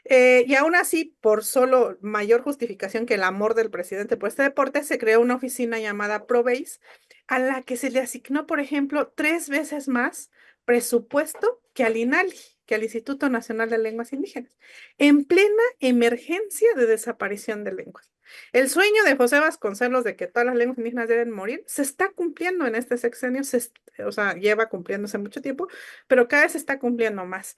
Y aún así, por solo mayor justificación que el amor del presidente por este deporte, se creó una oficina llamada ProBase, a la que se le asignó, por ejemplo, 3 veces más presupuesto que al INALI, que al Instituto Nacional de Lenguas Indígenas, en plena emergencia de desaparición de lenguas. El sueño de José Vasconcelos de que todas las lenguas indígenas deben morir se está cumpliendo en este sexenio, o sea, lleva cumpliéndose mucho tiempo, pero cada vez se está cumpliendo más.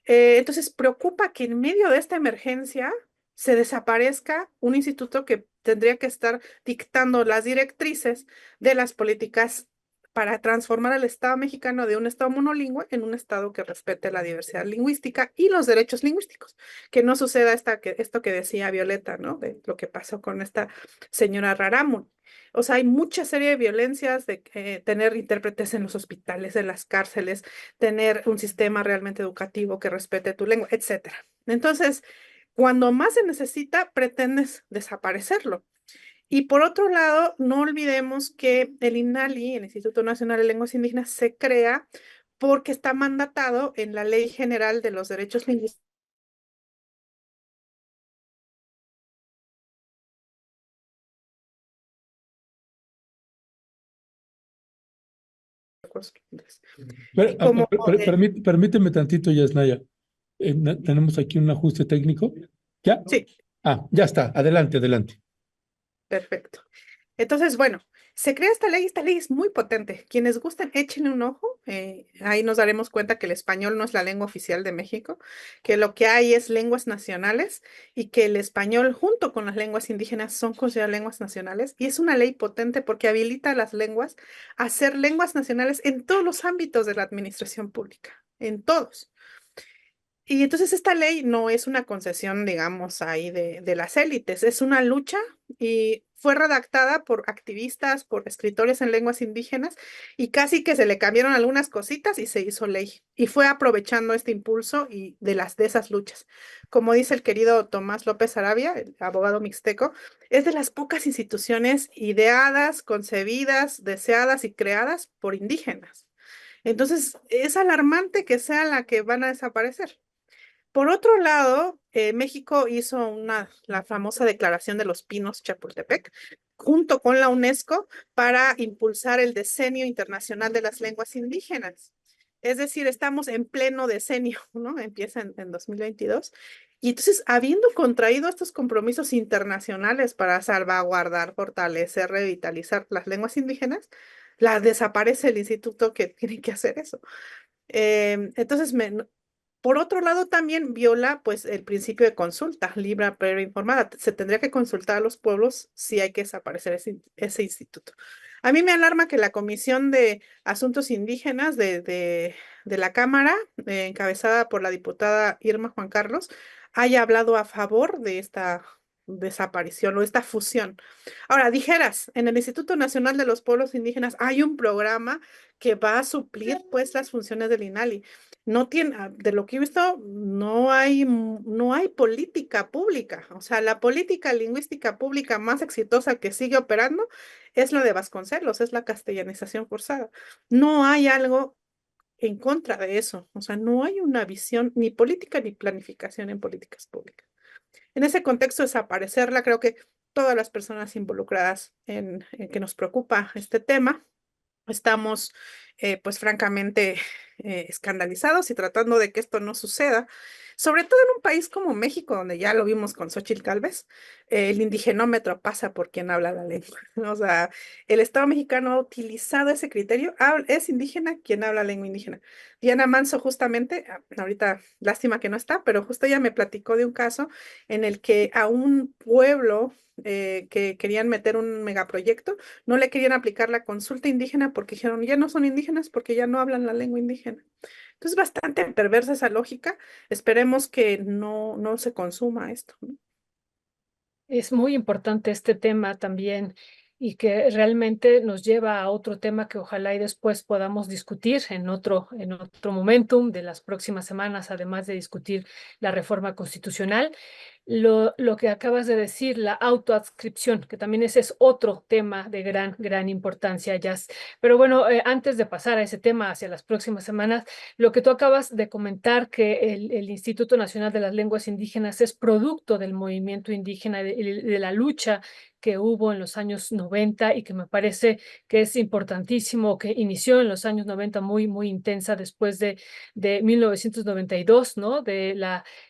Entonces, preocupa que en medio de esta emergencia se desaparezca un instituto que tendría que estar dictando las directrices de las políticas para transformar al Estado mexicano de un Estado monolingüe en un Estado que respete la diversidad lingüística y los derechos lingüísticos. Que no suceda esto que decía Violeta, ¿no? De lo que pasó con esta señora Rarámuri. O sea, hay mucha serie de violencias de tener intérpretes en los hospitales, en las cárceles, tener un sistema realmente educativo que respete tu lengua, etcétera. Entonces, cuando más se necesita, pretendes desaparecerlo. Y por otro lado, no olvidemos que el INALI, el Instituto Nacional de Lenguas Indígenas, se crea porque está mandatado en la Ley General de los Derechos Lingüísticos. Y como Permíteme tantito, Yasnaya. Tenemos aquí un ajuste técnico. ¿Ya? sí, Ya está. Adelante, adelante. perfecto. Entonces, bueno, se crea esta ley es muy potente. Quienes gusten, échenle un ojo. Ahí nos daremos cuenta que el español no es la lengua oficial de México, que lo que hay es lenguas nacionales y que el español junto con las lenguas indígenas son consideradas lenguas nacionales. Y es una ley potente porque habilita a las lenguas a ser lenguas nacionales en todos los ámbitos de la administración pública, en todos. Y entonces esta ley no es una concesión, digamos, ahí de las élites, es una lucha y fue redactada por activistas, por escritores en lenguas indígenas y casi que se le cambiaron algunas cositas y se hizo ley. Y fue aprovechando este impulso y de esas luchas. Como dice el querido Tomás López Arabia, el abogado mixteco, es de las pocas instituciones ideadas, concebidas, deseadas y creadas por indígenas. Entonces, es alarmante que sea la que van a desaparecer. Por otro lado, México hizo la famosa Declaración de los Pinos Chapultepec, junto con la UNESCO, para impulsar el Decenio Internacional de las Lenguas Indígenas. Es decir, estamos en pleno decenio, ¿no? Empieza en 2022. Y entonces, habiendo contraído estos compromisos internacionales para salvaguardar, fortalecer, revitalizar las lenguas indígenas, desaparece el instituto que tiene que hacer eso. Entonces, por otro lado, también viola pues el principio de consulta, libre, previa, informada. Se tendría que consultar a los pueblos si hay que desaparecer ese instituto. A mí me alarma que la Comisión de Asuntos Indígenas de la Cámara, encabezada por la diputada Irma Juan Carlos, haya hablado a favor de esta desaparición o esta fusión. Ahora, dijeras, en el Instituto Nacional de los Pueblos Indígenas hay un programa que va a suplir pues las funciones del INALI. No tiene, de lo que he visto, no hay política pública. O sea, la política lingüística pública más exitosa que sigue operando es la de Vasconcelos, es la castellanización forzada. No hay algo en contra de eso. O sea, no hay una visión ni política ni planificación en políticas públicas. En ese contexto, desaparecerla, creo que todas las personas involucradas en que nos preocupa este tema, estamos pues francamente escandalizados y tratando de que esto no suceda. sobre todo en un país como México, donde ya lo vimos con Xóchitl Gálvez, el indigenómetro pasa por quien habla la lengua. O sea, el Estado mexicano ha utilizado ese criterio, es indígena quien habla lengua indígena. Diana Manso justamente, ahorita lástima que no está, pero justo ella me platicó de un caso en el que a un pueblo que querían meter un megaproyecto, no le querían aplicar la consulta indígena porque dijeron, ya no son indígenas porque ya no hablan la lengua indígena. Entonces, bastante perversa esa lógica. Esperemos que no se consuma esto, ¿no? Es muy importante este tema también y que realmente nos lleva a otro tema que ojalá y después podamos discutir en otro momentum de las próximas semanas, además de discutir la reforma constitucional. Lo que acabas de decir, la autoadscripción, que también ese es otro tema de gran importancia, Jazz. Pero bueno, antes de pasar a ese tema hacia las próximas semanas, lo que tú acabas de comentar, que el Instituto Nacional de las Lenguas Indígenas es producto del movimiento indígena, de la lucha que hubo en los años 90 y que me parece que es importantísimo, que inició en los años 90 muy intensa después de 1992, ¿no? De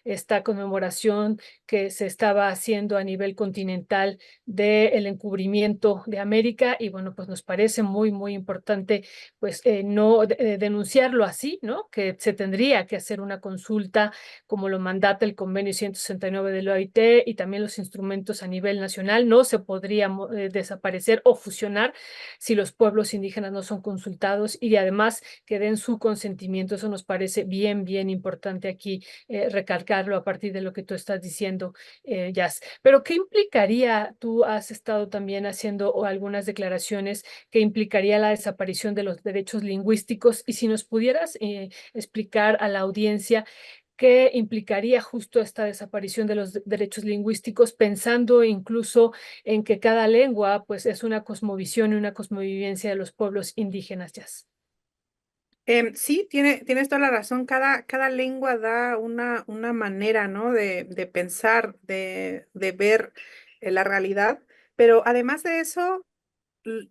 esta conmemoración que se estaba haciendo a nivel continental del encubrimiento de América y bueno, pues nos parece muy importante pues no denunciarlo así, ¿no? Que se tendría que hacer una consulta como lo mandata el convenio 169 de la OIT y también los instrumentos a nivel nacional. No se podría desaparecer o fusionar si los pueblos indígenas no son consultados y además que den su consentimiento. Eso nos parece bien importante aquí recalcarlo a partir de lo que tú estás diciendo, Jazz. Pero ¿qué implicaría? Tú has estado también haciendo algunas declaraciones que implicaría la desaparición de los derechos lingüísticos y si nos pudieras explicar a la audiencia qué implicaría justo esta desaparición de los derechos lingüísticos, pensando incluso en que cada lengua pues es una cosmovisión y una cosmovivencia de los pueblos indígenas, Jazz. Sí, tienes toda la razón. Cada lengua da una manera, ¿no? De pensar, de ver la realidad. Pero además de eso,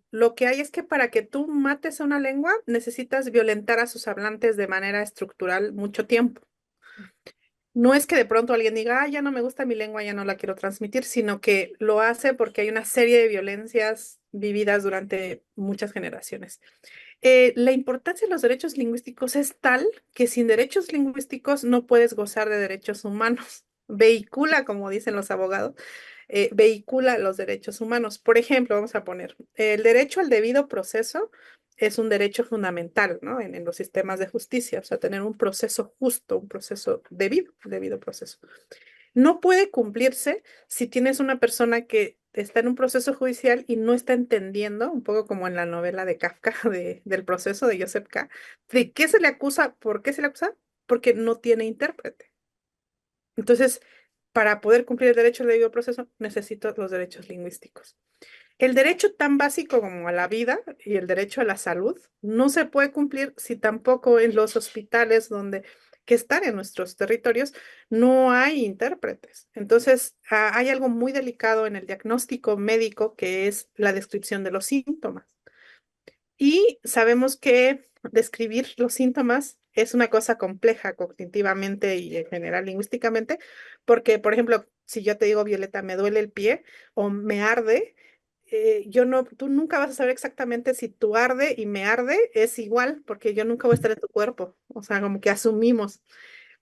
lo que hay es que para que tú mates a una lengua, necesitas violentar a sus hablantes de manera estructural mucho tiempo. No es que de pronto alguien diga, ah, ya no me gusta mi lengua, ya no la quiero transmitir, sino que lo hace porque hay una serie de violencias vividas durante muchas generaciones. La importancia de los derechos lingüísticos es tal que sin derechos lingüísticos no puedes gozar de derechos humanos. Vehicula, como dicen los abogados, vehicula los derechos humanos. Por ejemplo, vamos a poner, el derecho al debido proceso es un derecho fundamental, ¿no? En los sistemas de justicia, o sea, tener un proceso justo, un proceso debido proceso. No puede cumplirse si tienes una persona que está en un proceso judicial y no está entendiendo, un poco como en la novela de Kafka del proceso de Joseph K., de qué se le acusa, por qué se le acusa, porque no tiene intérprete. Entonces, para poder cumplir el derecho al debido proceso, necesito los derechos lingüísticos. El derecho tan básico como a la vida y el derecho a la salud no se puede cumplir si tampoco en los hospitales que están en nuestros territorios no hay intérpretes. Entonces, hay algo muy delicado en el diagnóstico médico que es la descripción de los síntomas. Y sabemos que describir los síntomas es una cosa compleja cognitivamente y en general lingüísticamente, porque, por ejemplo, si yo te digo, Violeta, me duele el pie o me arde, tú nunca vas a saber exactamente si tu arde y me arde es igual, porque yo nunca voy a estar en tu cuerpo. O sea, como que asumimos.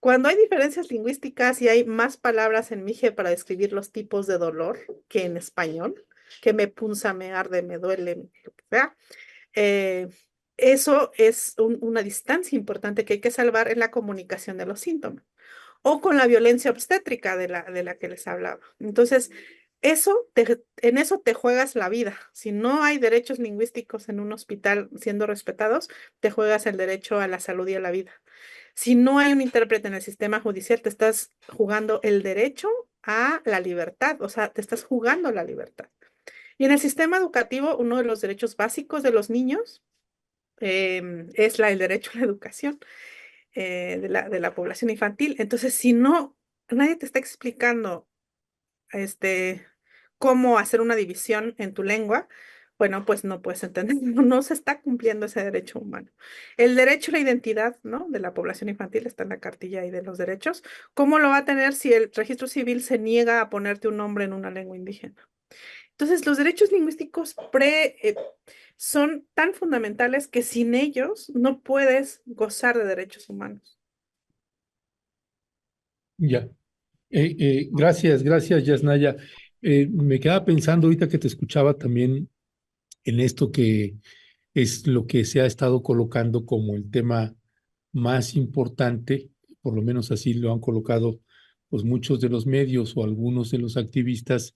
Cuando hay diferencias lingüísticas y hay más palabras en mije para describir los tipos de dolor que en español, que me punza, me arde, me duele, lo que sea, eh, eso es una distancia importante que hay que salvar en la comunicación de los síntomas o con la violencia obstétrica de la que les hablaba. Entonces, en eso te juegas la vida. Si no hay derechos lingüísticos en un hospital siendo respetados, te juegas el derecho a la salud y a la vida. Si no hay un intérprete en el sistema judicial, te estás jugando el derecho a la libertad, o sea, te estás jugando la libertad. Y en el sistema educativo, uno de los derechos básicos de los niños es el derecho a la educación de la población infantil. Entonces, si no, nadie te está explicando este, cómo hacer una división en tu lengua, bueno, pues no puedes entender, no se está cumpliendo ese derecho humano. El derecho a la identidad, ¿no? De la población infantil está en la cartilla ahí de los derechos. ¿Cómo lo va a tener si el registro civil se niega a ponerte un nombre en una lengua indígena? Entonces, los derechos lingüísticos son tan fundamentales que sin ellos no puedes gozar de derechos humanos. Ya. Gracias, Yasnaya. Me quedaba pensando ahorita que te escuchaba también en esto que es lo que se ha estado colocando como el tema más importante, por lo menos así lo han colocado pues muchos de los medios o algunos de los activistas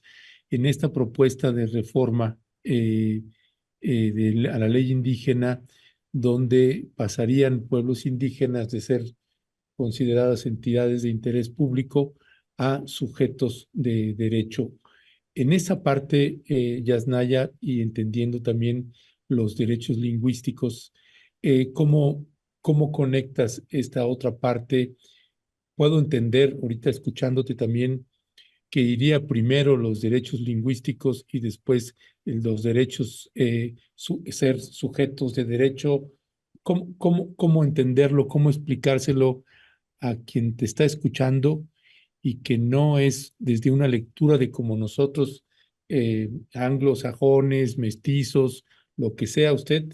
en esta propuesta de reforma a la ley indígena, donde pasarían pueblos indígenas de ser consideradas entidades de interés público a sujetos de derecho. En esa parte, Yasnaya, y entendiendo también los derechos lingüísticos, ¿cómo, cómo conectas esta otra parte? Puedo entender, ahorita escuchándote también, que iría primero los derechos lingüísticos y después los derechos, ser sujetos de derecho. ¿Cómo entenderlo? ¿Cómo explicárselo a quien te está escuchando y que no es desde una lectura de como nosotros, anglosajones, mestizos, lo que sea usted,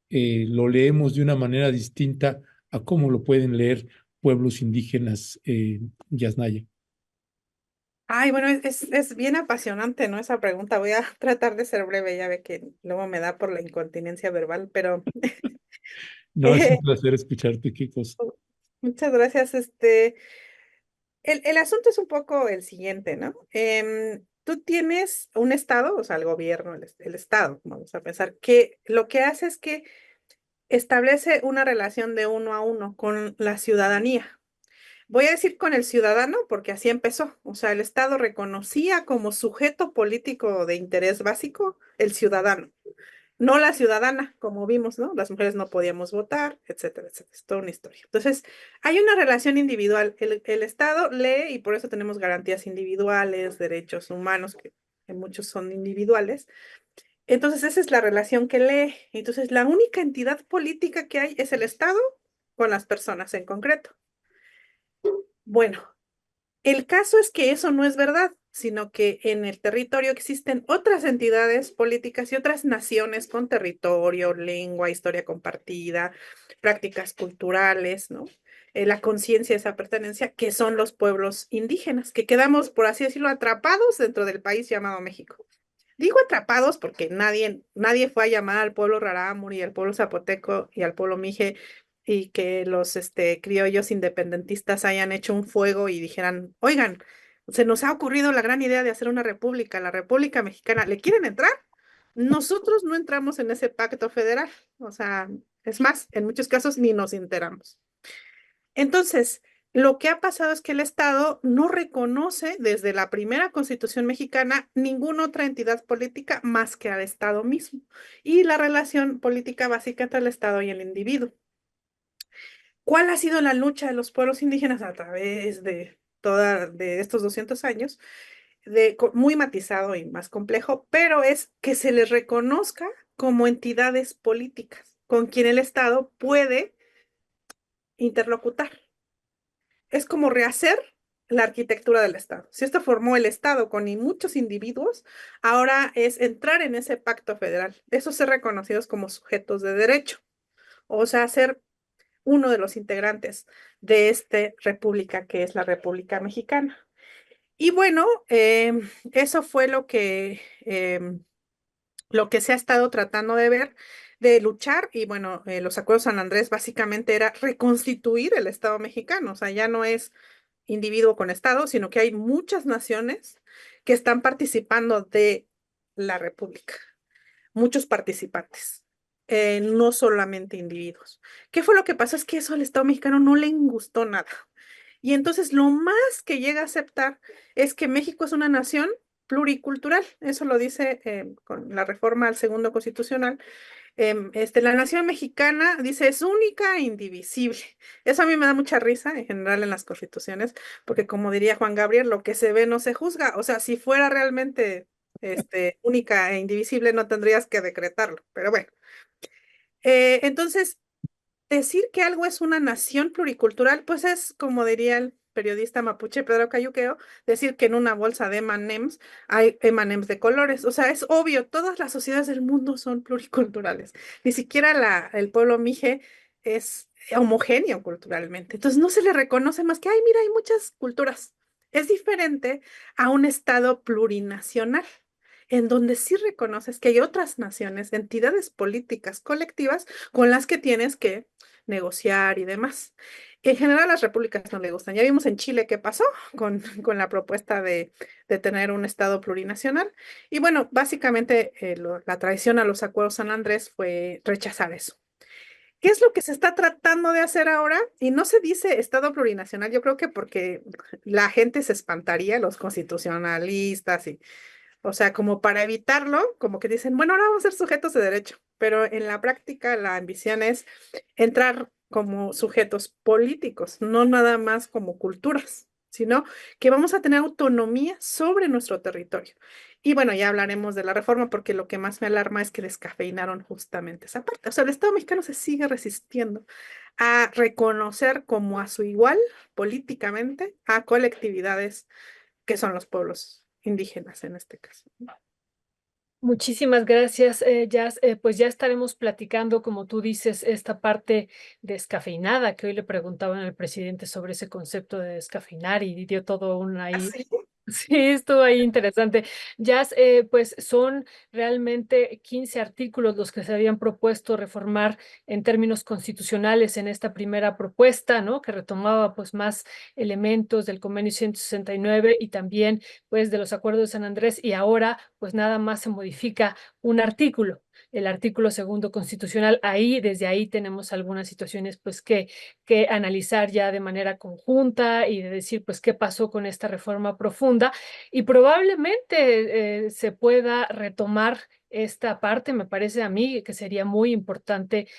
lo leemos de una manera distinta a cómo lo pueden leer pueblos indígenas, Yasnaya? Ay, bueno, es bien apasionante, ¿no? Esa pregunta. Voy a tratar de ser breve, ya ve que luego me da por la incontinencia verbal, pero No, es un eh, placer escucharte, qué cosa. muchas gracias. El asunto es un poco el siguiente, ¿no? Tú tienes un estado, o sea, el gobierno, el estado, vamos a pensar, que lo que hace es que establece una relación de uno a uno con la ciudadanía. Voy a decir con el ciudadano porque así empezó. O sea, el Estado reconocía como sujeto político de interés básico el ciudadano, no la ciudadana, como vimos, ¿no? Las mujeres no podíamos votar, etcétera, etcétera. Es toda una historia. Entonces, hay una relación individual. El Estado lee y por eso tenemos garantías individuales, derechos humanos, que muchos son individuales. Entonces, esa es la relación que lee. Entonces, la única entidad política que hay es el Estado con las personas en concreto. Bueno, el caso es que eso no es verdad, sino que en el territorio existen otras entidades políticas y otras naciones con territorio, lengua, historia compartida, prácticas culturales, ¿no? La conciencia de esa pertenencia, que son los pueblos indígenas, que quedamos, por así decirlo, atrapados dentro del país llamado México. Digo atrapados porque nadie fue a llamar al pueblo rarámuri, al pueblo zapoteco y al pueblo mije y que los criollos independentistas hayan hecho un fuego y dijeran, oigan, se nos ha ocurrido la gran idea de hacer una república, la República Mexicana, ¿le quieren entrar? Nosotros no entramos en ese pacto federal, o sea, es más, en muchos casos ni nos enteramos. Entonces, lo que ha pasado es que el Estado no reconoce desde la primera Constitución mexicana ninguna otra entidad política más que al Estado mismo y la relación política básica entre el Estado y el individuo. ¿Cuál ha sido la lucha de los pueblos indígenas a través de estos 200 años? Muy matizado y más complejo, pero es que se les reconozca como entidades políticas con quien el Estado puede interlocutar. Es como rehacer la arquitectura del Estado. Si esto formó el Estado con muchos individuos, ahora es entrar en ese pacto federal. Eso ser reconocidos como sujetos de derecho, o sea, ser uno de los integrantes de esta república que es la República Mexicana. Y bueno, eso fue lo que se ha estado tratando de ver, de luchar, y bueno, los acuerdos San Andrés básicamente era reconstituir el Estado mexicano, o sea, ya no es individuo con Estado, sino que hay muchas naciones que están participando de la República, muchos participantes, no solamente individuos. ¿Qué fue lo que pasó? Es que eso al Estado mexicano no le gustó nada. Y entonces lo más que llega a aceptar es que México es una nación pluricultural. Eso lo dice con la reforma al segundo constitucional. La nación mexicana, dice, es única e indivisible. Eso a mí me da mucha risa en general en las constituciones, porque como diría Juan Gabriel, lo que se ve no se juzga. O sea, si fuera realmente única e indivisible, no tendrías que decretarlo, pero bueno. Entonces, decir que algo es una nación pluricultural, pues es, como diría el periodista mapuche Pedro Cayuqueo, decir que en una bolsa de M&M's hay M&M's de colores. O sea, es obvio, todas las sociedades del mundo son pluriculturales. Ni siquiera el pueblo mije es homogéneo culturalmente. Entonces no se le reconoce más que, ay, mira, hay muchas culturas. Es diferente a un estado plurinacional, en donde sí reconoces que hay otras naciones, entidades políticas colectivas con las que tienes que negociar y demás. En general a las repúblicas no le gustan. Ya vimos en Chile qué pasó con la propuesta de tener un Estado plurinacional. Y bueno, básicamente la traición a los acuerdos San Andrés fue rechazar eso. ¿Qué es lo que se está tratando de hacer ahora? Y no se dice Estado plurinacional, yo creo que porque la gente se espantaría, los constitucionalistas y o sea, como para evitarlo, como que dicen, bueno, ahora vamos a ser sujetos de derecho, pero en la práctica la ambición es entrar como sujetos políticos, no nada más como culturas, sino que vamos a tener autonomía sobre nuestro territorio. Y bueno, ya hablaremos de la reforma porque lo que más me alarma es que descafeinaron justamente esa parte. O sea, el Estado mexicano se sigue resistiendo a reconocer como a su igual políticamente a colectividades que son los pueblos indígenas en este caso. Muchísimas gracias, Jazz. Pues ya estaremos platicando, como tú dices, esta parte descafeinada que hoy le preguntaban al presidente sobre ese concepto de descafeinar y dio todo un ahí. Así. Sí, estuvo ahí interesante. Jazz, pues son realmente 15 artículos los que se habían propuesto reformar en términos constitucionales en esta primera propuesta, ¿no? Que retomaba pues más elementos del convenio 169 y también pues de los acuerdos de San Andrés y ahora pues nada más se modifica un artículo, el artículo segundo constitucional. Ahí, desde ahí tenemos algunas situaciones pues que analizar ya de manera conjunta y de decir pues qué pasó con esta reforma profunda y probablemente se pueda retomar esta parte. Me parece a mí que sería muy importante.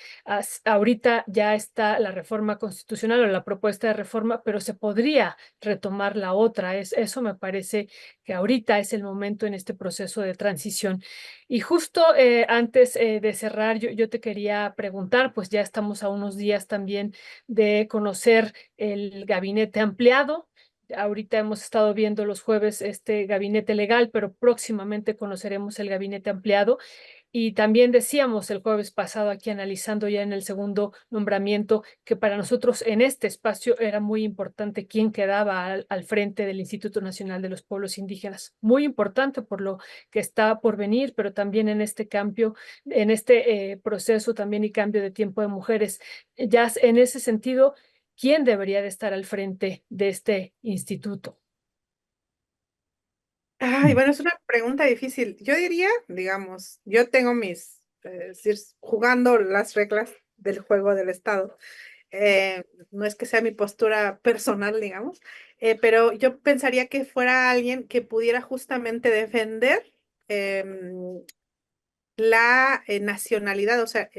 Ahorita ya está la reforma constitucional o la propuesta de reforma, pero se podría retomar la otra. Eso me parece que ahorita es el momento en este proceso de transición. Y justo antes de cerrar, yo te quería preguntar, pues ya estamos a unos días también de conocer el gabinete ampliado. Ahorita hemos estado viendo los jueves este gabinete legal, pero próximamente conoceremos el gabinete ampliado. Y también decíamos el jueves pasado aquí analizando ya en el segundo nombramiento que para nosotros en este espacio era muy importante quién quedaba al frente del Instituto Nacional de los Pueblos Indígenas. Muy importante por lo que está por venir, pero también en este cambio, en este proceso también y cambio de tiempo de mujeres. Ya en ese sentido, ¿quién debería de estar al frente de este instituto? Ay, bueno, es una pregunta difícil. Yo diría, digamos, yo tengo decir, jugando las reglas del juego del Estado. No es que sea mi postura personal, digamos, pero yo pensaría que fuera alguien que pudiera justamente defender em, la nacionalidad, o sea,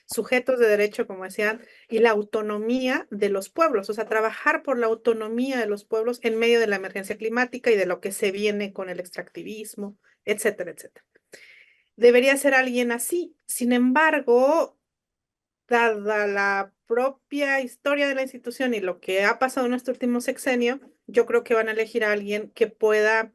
sujetos de derecho, como decían, y la autonomía de los pueblos, o sea, trabajar por la autonomía de los pueblos en medio de la emergencia climática y de lo que se viene con el extractivismo, etcétera, etcétera. Debería ser alguien así. Sin embargo, dada la propia historia de la institución y lo que ha pasado en este último sexenio, yo creo que van a elegir a alguien que pueda,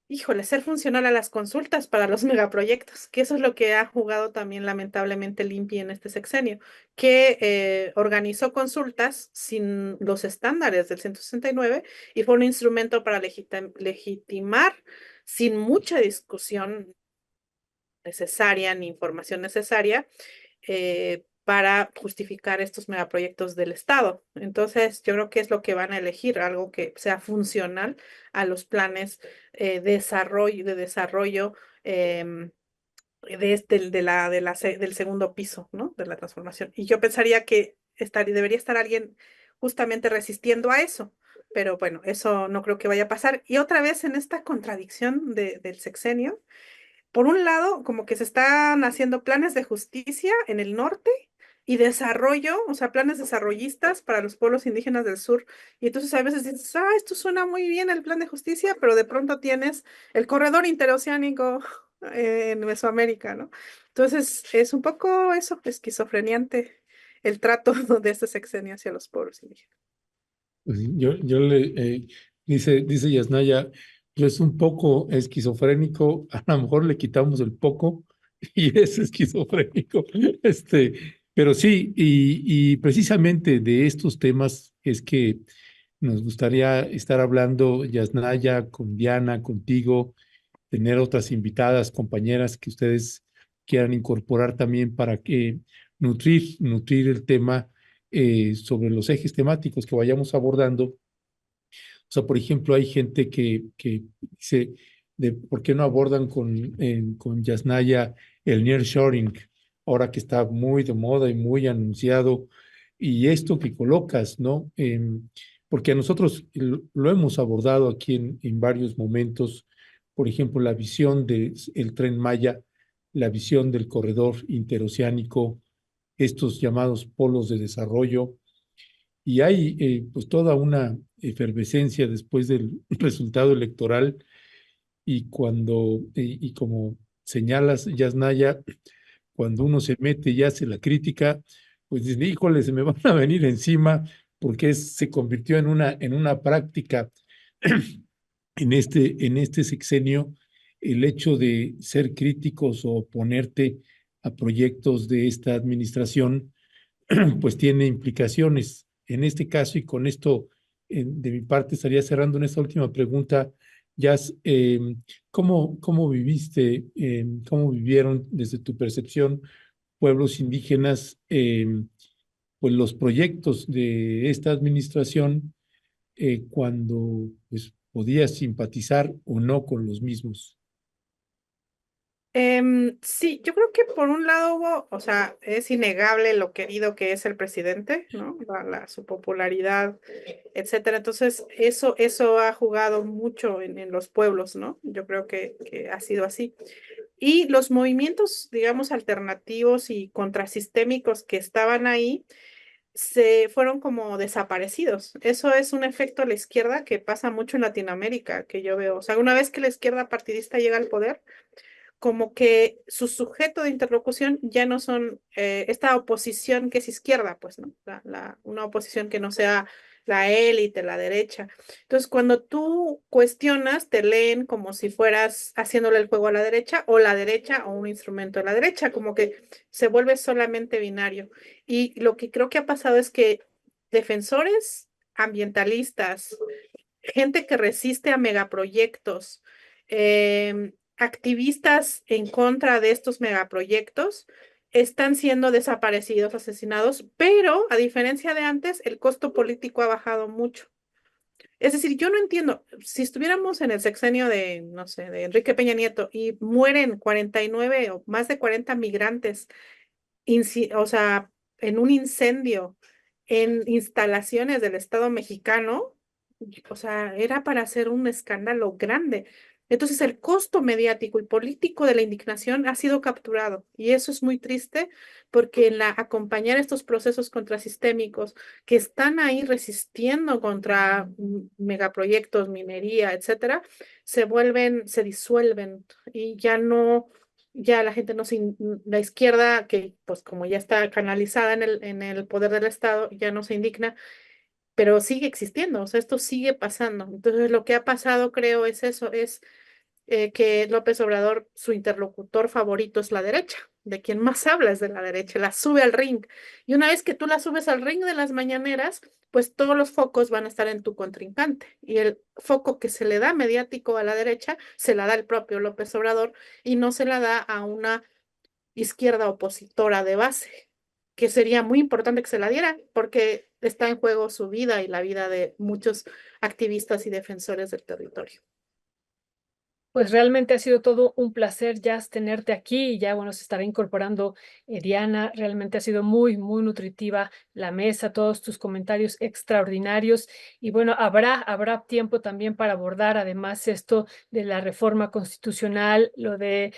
híjole, ser funcional a las consultas para los megaproyectos, que eso es lo que ha jugado también lamentablemente el INPI en este sexenio, que organizó consultas sin los estándares del 169 y fue un instrumento para legitimar sin mucha discusión necesaria ni información necesaria para justificar estos megaproyectos del Estado. Entonces, yo creo que es lo que van a elegir, algo que sea funcional a los planes de desarrollo del segundo piso, ¿no? De la transformación. Y yo pensaría que debería estar alguien justamente resistiendo a eso. Pero bueno, eso no creo que vaya a pasar. Y otra vez en esta contradicción del sexenio, por un lado, como que se están haciendo planes de justicia en el norte y desarrollo, o sea, planes desarrollistas para los pueblos indígenas del sur. Y entonces a veces dices, esto suena muy bien el plan de justicia, pero de pronto tienes el corredor interoceánico en Mesoamérica, ¿no? Entonces es un poco eso, esquizofreniante el trato de este sexenio hacia los pueblos indígenas. Pues dice Yasnaya, pues es un poco esquizofrénico, a lo mejor le quitamos el poco y es esquizofrénico. Pero sí, y precisamente de estos temas es que nos gustaría estar hablando, Yasnaya, con Diana, contigo, tener otras invitadas, compañeras que ustedes quieran incorporar también para que nutrir el tema sobre los ejes temáticos que vayamos abordando. O sea, por ejemplo, hay gente que dice, ¿por qué no abordan con Yasnaya el nearshoring, ahora que está muy de moda y muy anunciado? Y esto que colocas, ¿no? Porque a nosotros lo hemos abordado aquí en varios momentos, por ejemplo, la visión del Tren Maya, la visión del corredor interoceánico, estos llamados polos de desarrollo, y hay pues toda una efervescencia después del resultado electoral y como señalas, Yasnaya, cuando uno se mete y hace la crítica, pues dice, híjole, se me van a venir encima porque se convirtió en una práctica en este sexenio el hecho de ser críticos o oponerte a proyectos de esta administración pues tiene implicaciones. En este caso, y con esto de mi parte estaría cerrando en esta última pregunta, Jazz, ¿cómo viviste, cómo vivieron desde tu percepción pueblos indígenas, pues los proyectos de esta administración cuando pues podías simpatizar o no con los mismos? Sí, yo creo que por un lado hubo, o sea, es innegable lo querido que es el presidente, ¿no? Su popularidad, etcétera. Entonces, eso ha jugado mucho en los pueblos, ¿no? Yo creo que ha sido así. Y los movimientos, digamos, alternativos y contrasistémicos que estaban ahí, se fueron como desaparecidos. Eso es un efecto a la izquierda que pasa mucho en Latinoamérica, que yo veo. O sea, una vez que la izquierda partidista llega al poder, como que su sujeto de interlocución ya no son esta oposición que es izquierda, pues, ¿no? Una oposición que no sea la élite, la derecha. Entonces, cuando tú cuestionas, te leen como si fueras haciéndole el juego a la derecha o un instrumento de la derecha, como que se vuelve solamente binario. Y lo que creo que ha pasado es que defensores ambientalistas, gente que resiste a megaproyectos, activistas en contra de estos megaproyectos, están siendo desaparecidos, asesinados, pero a diferencia de antes, el costo político ha bajado mucho. Es decir, yo no entiendo, si estuviéramos en el sexenio de, no sé, de Enrique Peña Nieto y mueren 49 o más de 40 migrantes, o sea, en un incendio en instalaciones del Estado mexicano, o sea, era para hacer un escándalo grande. Entonces, el costo mediático y político de la indignación ha sido capturado. Y eso es muy triste porque acompañar estos procesos contrasistémicos que están ahí resistiendo contra megaproyectos, minería, etcétera, se disuelven y ya la gente no la izquierda, que pues como ya está canalizada en el poder del Estado, ya no se indigna, pero sigue existiendo, o sea, esto sigue pasando. Entonces, lo que ha pasado, creo, es eso, es que López Obrador, su interlocutor favorito es la derecha, de quien más habla es de la derecha, la sube al ring. Y una vez que tú la subes al ring de las mañaneras, pues todos los focos van a estar en tu contrincante. Y el foco que se le da mediático a la derecha, se la da el propio López Obrador y no se la da a una izquierda opositora de base, que sería muy importante que se la diera, porque está en juego su vida y la vida de muchos activistas y defensores del territorio. Pues realmente ha sido todo un placer, Jazz, tenerte aquí y ya, bueno, se estará incorporando Diana. Realmente ha sido muy, muy nutritiva la mesa, todos tus comentarios extraordinarios. Y bueno, habrá tiempo también para abordar además esto de la reforma constitucional, lo que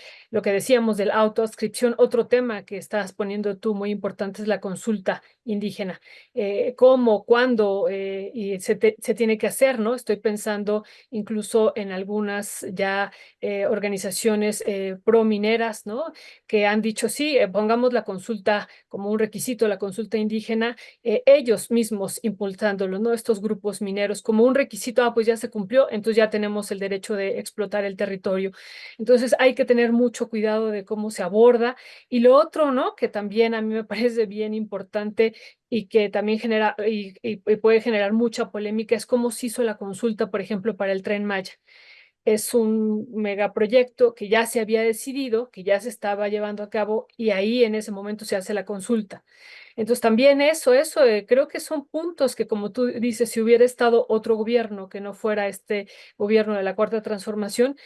decíamos del autoadscripción. Otro tema que estás poniendo tú muy importante es la consulta indígena. ¿Cómo, cuándo y se tiene que hacer, ¿no? Estoy pensando incluso en algunas ya organizaciones pro mineras, ¿no? Que han dicho, sí, pongamos la consulta como un requisito, la consulta indígena, ellos mismos impulsándolo, ¿no? Estos grupos mineros como un requisito, pues ya se cumplió, entonces ya tenemos el derecho de explotar el territorio. Entonces hay que tener mucho cuidado de cómo se aborda. Y lo otro, ¿no? Que también a mí me parece bien importante y que también genera y puede generar mucha polémica es cómo se hizo la consulta, por ejemplo, para el Tren Maya. Es un megaproyecto que ya se había decidido, que ya se estaba llevando a cabo y ahí en ese momento se hace la consulta. Entonces también creo que son puntos que como tú dices, si hubiera estado otro gobierno que no fuera este gobierno de la Cuarta Transformación,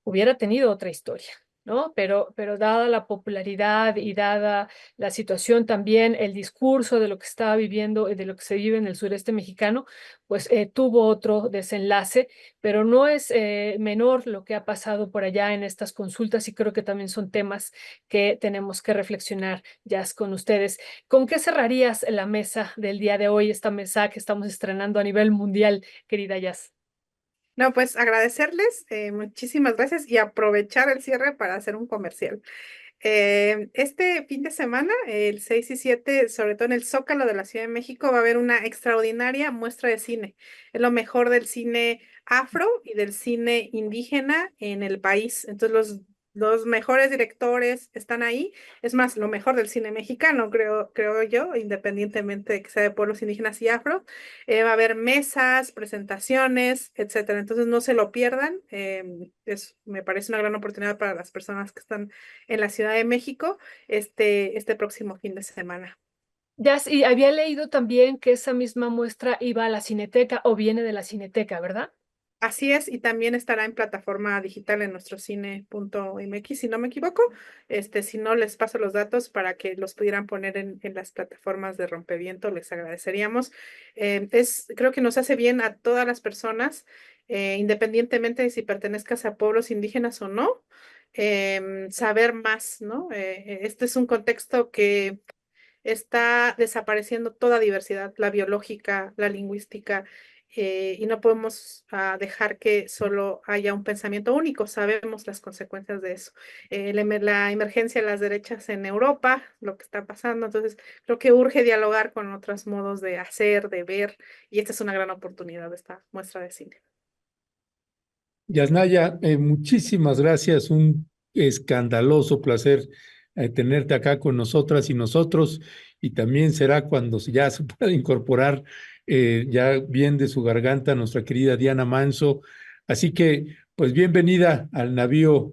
hubiera tenido otra historia. ¿No? Pero dada la popularidad y dada la situación también, el discurso de lo que estaba viviendo y de lo que se vive en el sureste mexicano, pues tuvo otro desenlace, pero no es menor lo que ha pasado por allá en estas consultas y creo que también son temas que tenemos que reflexionar ya con ustedes. ¿Con qué cerrarías la mesa del día de hoy, esta mesa que estamos estrenando a nivel mundial, querida Jazz? No, pues agradecerles, muchísimas gracias y aprovechar el cierre para hacer un comercial. Este fin de semana, el 6 y 7, sobre todo en el Zócalo de la Ciudad de México, va a haber una extraordinaria muestra de cine. Es lo mejor del cine afro y del cine indígena en el país. Entonces, los mejores directores están ahí. Es más, lo mejor del cine mexicano, creo yo, independientemente de que sea de pueblos indígenas y afro. Va a haber mesas, presentaciones, etcétera. Entonces, no se lo pierdan. Me parece una gran oportunidad para las personas que están en la Ciudad de México este próximo fin de semana. Jazz, y había leído también que esa misma muestra iba a la Cineteca o viene de la Cineteca, ¿verdad? Así es, y también estará en plataforma digital en nuestro cine.mx, si no me equivoco. Si no, les paso los datos para que los pudieran poner en las plataformas de Rompeviento, les agradeceríamos. Creo que nos hace bien a todas las personas, independientemente de si pertenezcas a pueblos indígenas o no, saber más, ¿no? Este es un contexto que está desapareciendo toda diversidad, la biológica, la lingüística, y no podemos dejar que solo haya un pensamiento único. Sabemos las consecuencias de eso. La emergencia de las derechas en Europa, lo que está pasando. Entonces, creo que urge dialogar con otros modos de hacer, de ver, y esta es una gran oportunidad de esta muestra de cine. Yasnaya, muchísimas gracias. Un escandaloso placer tenerte acá con nosotras y nosotros. Y también será cuando ya se pueda incorporar ya bien de su garganta nuestra querida Diana Manso. Así que, pues bienvenida al navío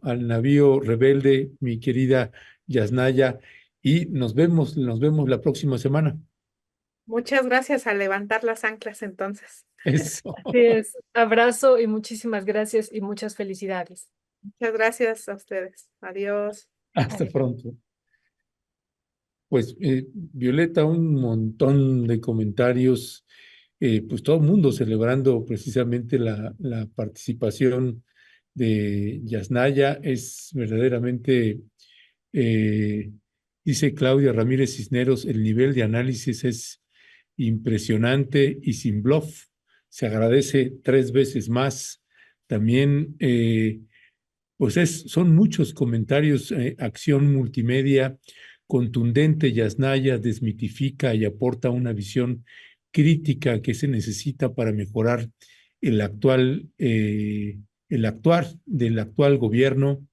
rebelde, mi querida Yasnaya. Y nos vemos la próxima semana. Muchas gracias a levantar las anclas entonces. Eso. Así es. Abrazo y muchísimas gracias y muchas felicidades. Muchas gracias a ustedes. Adiós. Hasta Adiós. pronto. Pues, Violeta, un montón de comentarios, pues todo el mundo celebrando precisamente la participación de Yasnaya. Es verdaderamente, eh, dice Claudia Ramírez Cisneros, el nivel de análisis es impresionante y sin bluff. Se agradece 3 veces más. También, pues son muchos comentarios, acción multimedia contundente. Yasnaya desmitifica y aporta una visión crítica que se necesita para mejorar el el actuar del actual gobierno.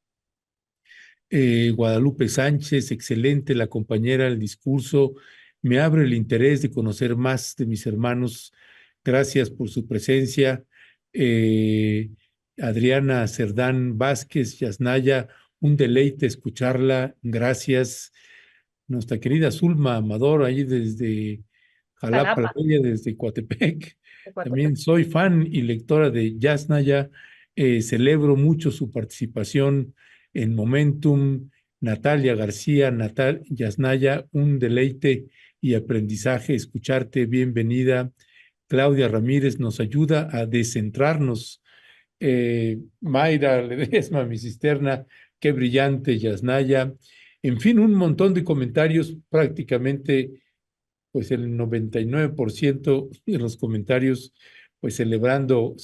Guadalupe Sánchez, excelente la compañera, el discurso, me abre el interés de conocer más de mis hermanos. Gracias por su presencia. Eh, Adriana Cerdán Vázquez, Yasnaya, un deleite escucharla. Gracias. Nuestra querida Zulma Amador, ahí desde Jalapa, la Talapa. Bella, desde Coatepec. De También Coatepec. soy fan y lectora de Yasnaya. Celebro mucho su participación en Momentum. Natalia García, Yasnaya, un deleite y aprendizaje escucharte, bienvenida. Claudia Ramírez nos ayuda a descentrarnos. Mayra Ledesma, mi cisterna, qué brillante, Yasnaya. En fin, un montón de comentarios, prácticamente pues el 99% de los comentarios, pues celebrando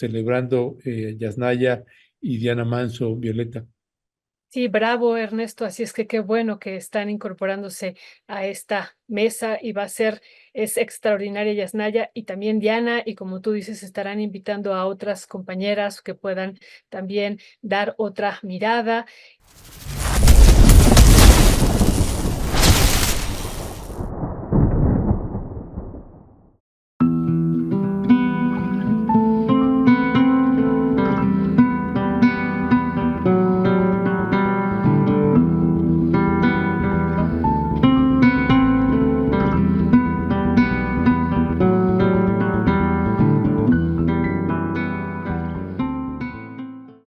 Yasnaya y Diana Manso, Violeta. Sí, bravo, Ernesto. Así es que qué bueno que están incorporándose a esta mesa y es extraordinaria Yasnaya y también Diana, y como tú dices, estarán invitando a otras compañeras que puedan también dar otra mirada.